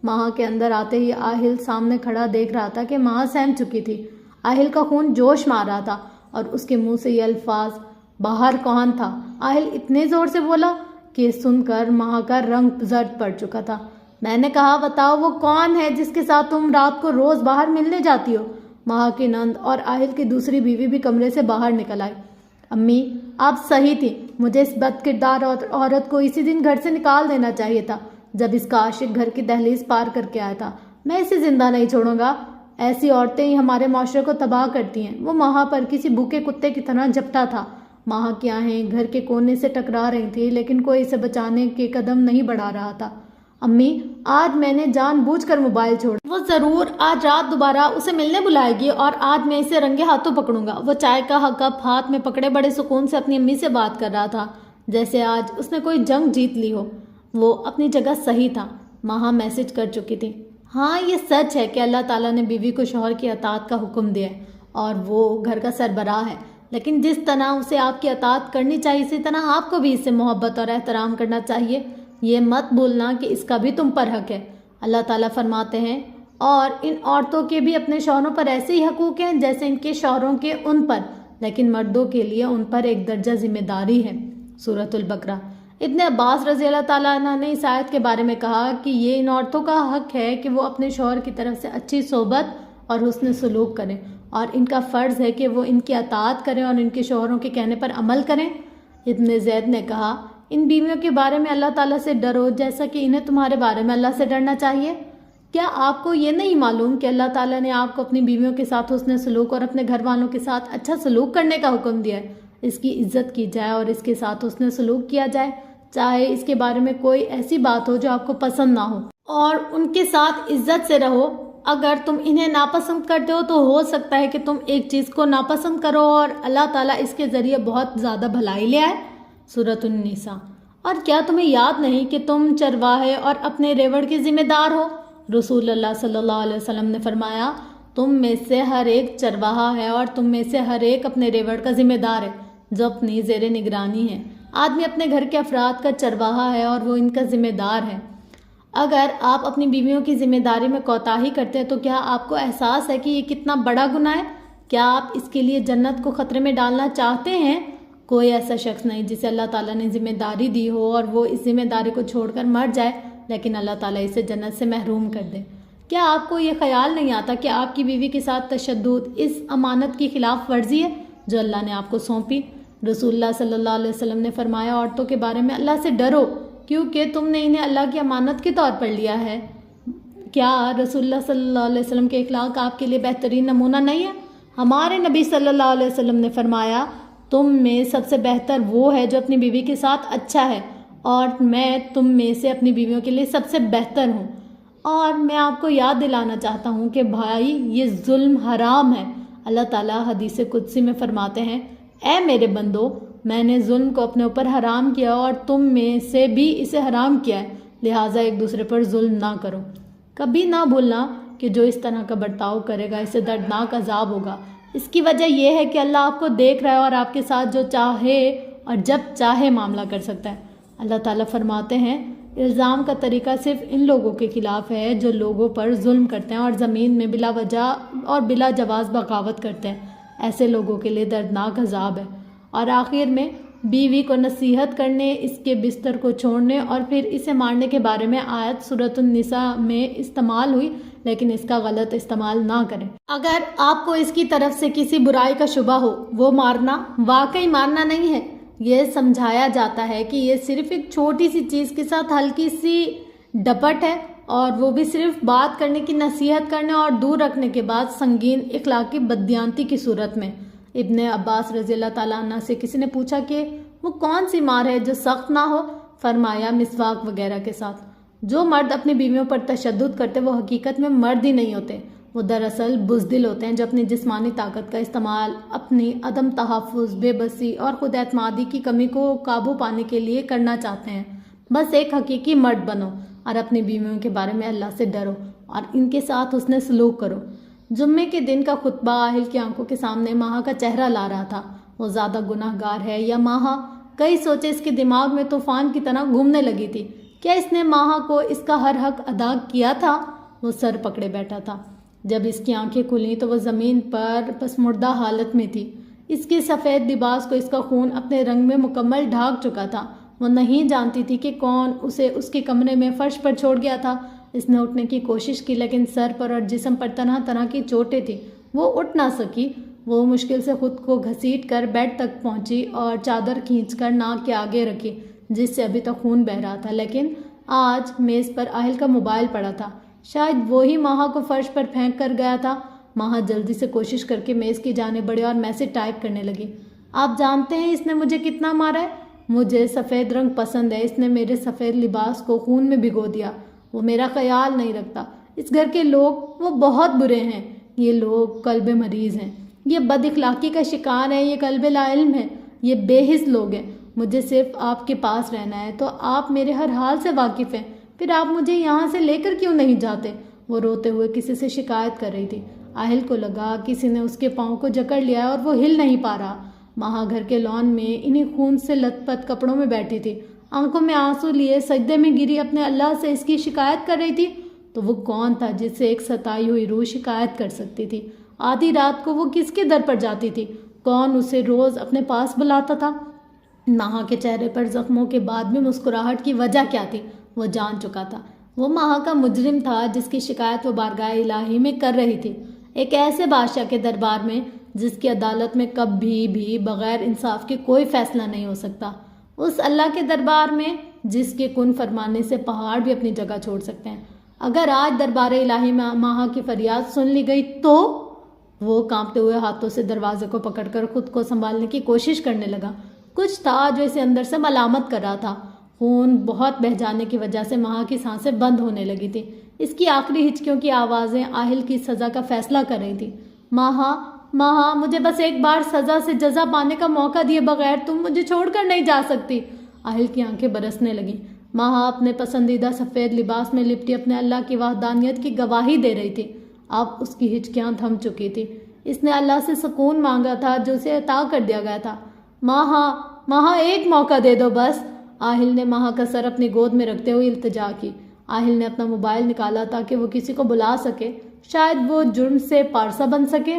مہا کے اندر آتے ہی آہل سامنے کھڑا دیکھ رہا تھا کہ مہا سہم چکی تھی۔ آہل کا خون جوش مار رہا تھا اور اس کے منہ سے یہ الفاظ، باہر کون تھا؟ آہل اتنے زور سے بولا کہ سن کر مہا کا رنگ زرد پڑ چکا تھا۔ میں نے کہا، بتاؤ وہ کون ہے جس کے ساتھ تم رات کو روز باہر ملنے جاتی ہو؟ مہا کی نند اور آہل کی دوسری بیوی بھی کمرے سے باہر نکل آئی۔ امی، آپ صحیح تھی، مجھے اس بد کردار عورت کو اسی دن گھر سے نکال دینا چاہیے تھا جب اس کا عاشق گھر کی دہلیز پار کر کے آیا تھا۔ میں اسے زندہ نہیں چھوڑوں گا، ایسی عورتیں ہی ہمارے معاشرے کو تباہ کرتی ہیں۔ وہ مہا پر کسی بھوکے کتے کی طرح جھپٹا تھا۔ مہا کی آہیں گھر کے کونے سے ٹکرا رہی تھی، لیکن کوئی اسے بچانے کے قدم نہیں بڑھا رہا تھا۔ امی، آج میں نے جان بوجھ کر موبائل چھوڑا، وہ ضرور آج رات دوبارہ اسے ملنے بلائے گی اور آج میں اسے رنگے ہاتھوں پکڑوں گا۔ وہ چائے کا کپ ہاتھ میں پکڑے بڑے سکون سے اپنی امی سے بات کر رہا تھا، جیسے آج اس نے کوئی جنگ جیت لی ہو۔ وہ اپنی جگہ صحیح تھا۔ مہا میسج کر چکی تھی۔ ہاں، یہ سچ ہے کہ اللہ تعالیٰ نے بیوی کو شوہر کی اطاعت کا حکم دیا ہے اور وہ گھر کا سربراہ ہے، لیکن جس طرح اسے آپ کی اطاعت کرنی چاہیے اسی طرح آپ کو بھی اس سے محبت اور احترام کرنا چاہیے۔ یہ مت بھولنا کہ اس کا بھی تم پر حق ہے۔ اللہ تعالیٰ فرماتے ہیں، اور ان عورتوں کے بھی اپنے شوہروں پر ایسے ہی حقوق ہیں جیسے ان کے شوہروں کے ان پر، لیکن مردوں کے لیے ان پر ایک درجہ ذمہ داری ہے۔ سورۃ البقرہ۔ ابن عباس رضی اللہ تعالیٰ عنہ نے اس آیت کے بارے میں کہا کہ یہ ان عورتوں کا حق ہے کہ وہ اپنے شوہر کی طرف سے اچھی صحبت اور حسن سلوک کریں، اور ان کا فرض ہے کہ وہ ان کی اطاعت کریں اور ان کے شوہروں کے کہنے پر عمل کریں۔ ابن زید نے کہا، ان بیویوں کے بارے میں اللہ تعالیٰ سے ڈرو جیسا کہ انہیں تمہارے بارے میں اللہ سے ڈرنا چاہیے۔ کیا آپ کو یہ نہیں معلوم کہ اللہ تعالیٰ نے آپ کو اپنی بیویوں کے ساتھ حسن سلوک اور اپنے گھر والوں کے ساتھ اچھا سلوک کرنے کا حکم دیا ہے؟ اس کی عزت کی جائے اور اس کے ساتھ حسن سلوک کیا جائے، چاہے اس کے بارے میں کوئی ایسی بات ہو جو آپ کو پسند نہ ہو، اور ان کے ساتھ عزت سے رہو۔ اگر تم انہیں ناپسند کرتے ہو تو ہو سکتا ہے کہ تم ایک چیز کو ناپسند کرو اور اللہ تعالیٰ اس کے ذریعے بہت زیادہ بھلائی لے آئے۔ سورۃ النساء۔ اور کیا تمہیں یاد نہیں کہ تم چرواہے اور اپنے ریوڑ کے ذمہ دار ہو؟ رسول اللہ صلی اللہ علیہ وسلم نے فرمایا، تم میں سے ہر ایک چرواہا ہے اور تم میں سے ہر ایک اپنے ریوڑ کا ذمہ دار ہے جو اپنی زیر نگرانی ہے۔ آدمی اپنے گھر کے افراد کا چرواہا ہے اور وہ ان کا ذمہ دار ہے۔ اگر آپ اپنی بیویوں کی ذمہ داری میں کوتاہی کرتے ہیں تو کیا آپ کو احساس ہے کہ یہ کتنا بڑا گناہ ہے؟ کیا آپ اس کے لیے جنت کو خطرے میں ڈالنا چاہتے ہیں؟ کوئی ایسا شخص نہیں جسے اللہ تعالیٰ نے ذمہ داری دی ہو اور وہ اس ذمہ داری کو چھوڑ کر مر جائے لیکن اللہ تعالیٰ اسے جنت سے محروم کر دے۔ کیا آپ کو یہ خیال نہیں آتا کہ آپ کی بیوی کے ساتھ تشدد اس امانت کی خلاف ورزی ہے جو اللہ نے آپ کو سونپی؟ رسول اللہ صلی اللہ علیہ وسلم نے فرمایا، عورتوں کے بارے میں اللہ سے ڈرو کیونکہ تم نے انہیں اللہ کی امانت کے طور پر لیا ہے۔ کیا رسول اللہ صلی اللہ علیہ وسلم کے اخلاق آپ کے لیے بہترین نمونہ نہیں ہے؟ ہمارے نبی صلی اللہ علیہ وسلم نے فرمایا، تم میں سب سے بہتر وہ ہے جو اپنی بیوی کے ساتھ اچھا ہے اور میں تم میں سے اپنی بیویوں کے لیے سب سے بہتر ہوں۔ اور میں آپ کو یاد دلانا چاہتا ہوں کہ بھائی یہ ظلم حرام ہے۔ اللہ تعالیٰ حدیث قدسی میں فرماتے ہیں، اے میرے بندو، میں نے ظلم کو اپنے اوپر حرام کیا اور تم میں سے بھی اسے حرام کیا ہے، لہٰذا ایک دوسرے پر ظلم نہ کرو۔ کبھی نہ بھولنا کہ جو اس طرح کا برتاؤ کرے گا اسے دردناک عذاب ہوگا۔ اس کی وجہ یہ ہے کہ اللہ آپ کو دیکھ رہا ہے اور آپ کے ساتھ جو چاہے اور جب چاہے معاملہ کر سکتا ہے۔ اللہ تعالیٰ فرماتے ہیں، الزام کا طریقہ صرف ان لوگوں کے خلاف ہے جو لوگوں پر ظلم کرتے ہیں اور زمین میں بلا وجہ اور بلا جواز بغاوت کرتے ہیں، ایسے لوگوں کے لیے دردناک عذاب ہے۔ اور آخر میں بیوی کو نصیحت کرنے، اس کے بستر کو چھوڑنے اور پھر اسے مارنے کے بارے میں آیت سورۃ النساء میں استعمال ہوئی، لیکن اس کا غلط استعمال نہ کریں۔ اگر آپ کو اس کی طرف سے کسی برائی کا شبہ ہو، وہ مارنا واقعی مارنا نہیں ہے۔ یہ سمجھایا جاتا ہے کہ یہ صرف ایک چھوٹی سی چیز کے ساتھ ہلکی سی ڈپٹ ہے اور وہ بھی صرف بات کرنے کی نصیحت کرنے اور دور رکھنے کے بعد سنگین اخلاقی بددیانتی کی صورت میں۔ ابن عباس رضی اللہ تعالیٰ عنہ سے کسی نے پوچھا کہ وہ کون سی مار ہے جو سخت نہ ہو؟ فرمایا مسواک وغیرہ کے ساتھ۔ جو مرد اپنی بیویوں پر تشدد کرتے وہ حقیقت میں مرد ہی نہیں ہوتے، وہ دراصل بزدل ہوتے ہیں جو اپنی جسمانی طاقت کا استعمال اپنی عدم تحفظ، بے بسی اور خود اعتمادی کی کمی کو قابو پانے کے لیے کرنا چاہتے ہیں۔ بس ایک حقیقی مرد بنو اور اپنی بیویوں کے بارے میں اللہ سے ڈرو اور ان کے ساتھ حسن سلوک کرو۔ جمعے کے دن کا خطبہ آہل کی آنکھوں کے سامنے ماہا کا چہرہ لا رہا تھا۔ وہ زیادہ گناہ گار ہے یا ماہا؟ کئی سوچیں اس کے دماغ میں طوفان کی طرح گھومنے لگی تھی۔ کیا اس نے ماہا کو اس کا ہر حق ادا کیا تھا؟ وہ سر پکڑے بیٹھا تھا۔ جب اس کی آنکھیں کھلیں تو وہ زمین پر پسمردہ حالت میں تھی۔ اس کے سفید لباس کو اس کا خون اپنے رنگ میں مکمل ڈھانک چکا تھا۔ وہ نہیں جانتی تھی کہ کون اسے اس کے کمرے میں فرش پر چھوڑ گیا تھا۔ اس نے اٹھنے کی کوشش کی لیکن سر پر اور جسم پر طرح طرح کی چوٹیں تھیں، وہ اٹھ نہ سکی۔ وہ مشکل سے خود کو گھسیٹ کر بیڈ تک پہنچی اور چادر کھینچ کر ناک کے آگے رکھی جس سے ابھی تک خون بہہ رہا تھا، لیکن آج میز پر آہل کا موبائل پڑا تھا۔ شاید وہی ماہا کو فرش پر پھینک کر گیا تھا۔ ماہا جلدی سے کوشش کر کے میز کی جانب بڑھی اور میسج ٹائپ کرنے لگی۔ آپ جانتے ہیں اس نے مجھے کتنا مارا ہے؟ مجھے سفید رنگ پسند ہے، اس نے میرے سفید لباس کو خون میں بھگو دیا۔ وہ میرا خیال نہیں رکھتا۔ اس گھر کے لوگ وہ بہت برے ہیں۔ یہ لوگ قلب مریض ہیں، یہ بد اخلاقی کا شکار ہیں، یہ قلب لا علم ہے، یہ بے حس لوگ ہیں۔ مجھے صرف آپ کے پاس رہنا ہے تو آپ میرے ہر حال سے واقف ہیں، پھر آپ مجھے یہاں سے لے کر کیوں نہیں جاتے؟ وہ روتے ہوئے کسی سے شکایت کر رہی تھی۔ آہل کو لگا کسی نے اس کے پاؤں کو جکڑ لیا اور وہ ہل نہیں پا رہا۔ ماہا گھر کے لان میں انہی خون سے لت پت کپڑوں میں بیٹھی تھی، آنکھوں میں آنسو لیے سجدے میں گری اپنے اللہ سے اس کی شکایت کر رہی تھی۔ تو وہ کون تھا جس سے ایک ستائی ہوئی روح شکایت کر سکتی تھی؟ آدھی رات کو وہ کس کے در پر جاتی تھی؟ کون اسے روز اپنے پاس بلاتا تھا؟ ماہا کے چہرے پر زخموں کے بعد بھی مسکراہٹ کی وجہ کیا تھی؟ وہ جان چکا تھا، وہ ماہا کا مجرم تھا جس کی شکایت وہ بارگاہ الہی میں کر رہی تھی، ایک ایسے بادشاہ کے دربار میں جس کی عدالت میں کبھی بھی بغیر انصاف کے کوئی فیصلہ نہیں ہو سکتا، اس اللہ کے دربار میں جس کے کن فرمانے سے پہاڑ بھی اپنی جگہ چھوڑ سکتے ہیں۔ اگر آج دربار الہی میں ماہا کی فریاد سن لی گئی تو؟ وہ کانپتے ہوئے ہاتھوں سے دروازے کو پکڑ کر خود کو سنبھالنے کی کوشش کرنے لگا۔ کچھ تھا جو اسے اندر سے ملامت کر رہا تھا۔ خون بہت بہہ جانے کی وجہ سے ماہا کی سانسیں بند ہونے لگی تھی۔ اس کی آخری ہچکیوں کی آوازیں آہل کی سزا کا فیصلہ کر رہی تھی۔ ماہا، ماہا، مجھے بس ایک بار سزا سے جزا پانے کا موقع دیے بغیر تم مجھے چھوڑ کر نہیں جا سکتی۔ آہل کی آنکھیں برسنے لگیں۔ ماہا اپنے پسندیدہ سفید لباس میں لپٹی اپنے اللہ کی وحدانیت کی گواہی دے رہی تھی۔ اب اس کی ہچکیاں تھم چکی تھی۔ اس نے اللہ سے سکون مانگا تھا جو اسے عطا کر دیا گیا تھا۔ ماہا، ماہا، ایک موقع دے دو بس۔ آہل نے ماہا کا سر اپنی گود میں رکھتے ہوئے التجا کی۔ آہل نے اپنا موبائل نکالا تاکہ وہ کسی کو بلا سکے، شاید وہ جرم سے پارسا بن سکے۔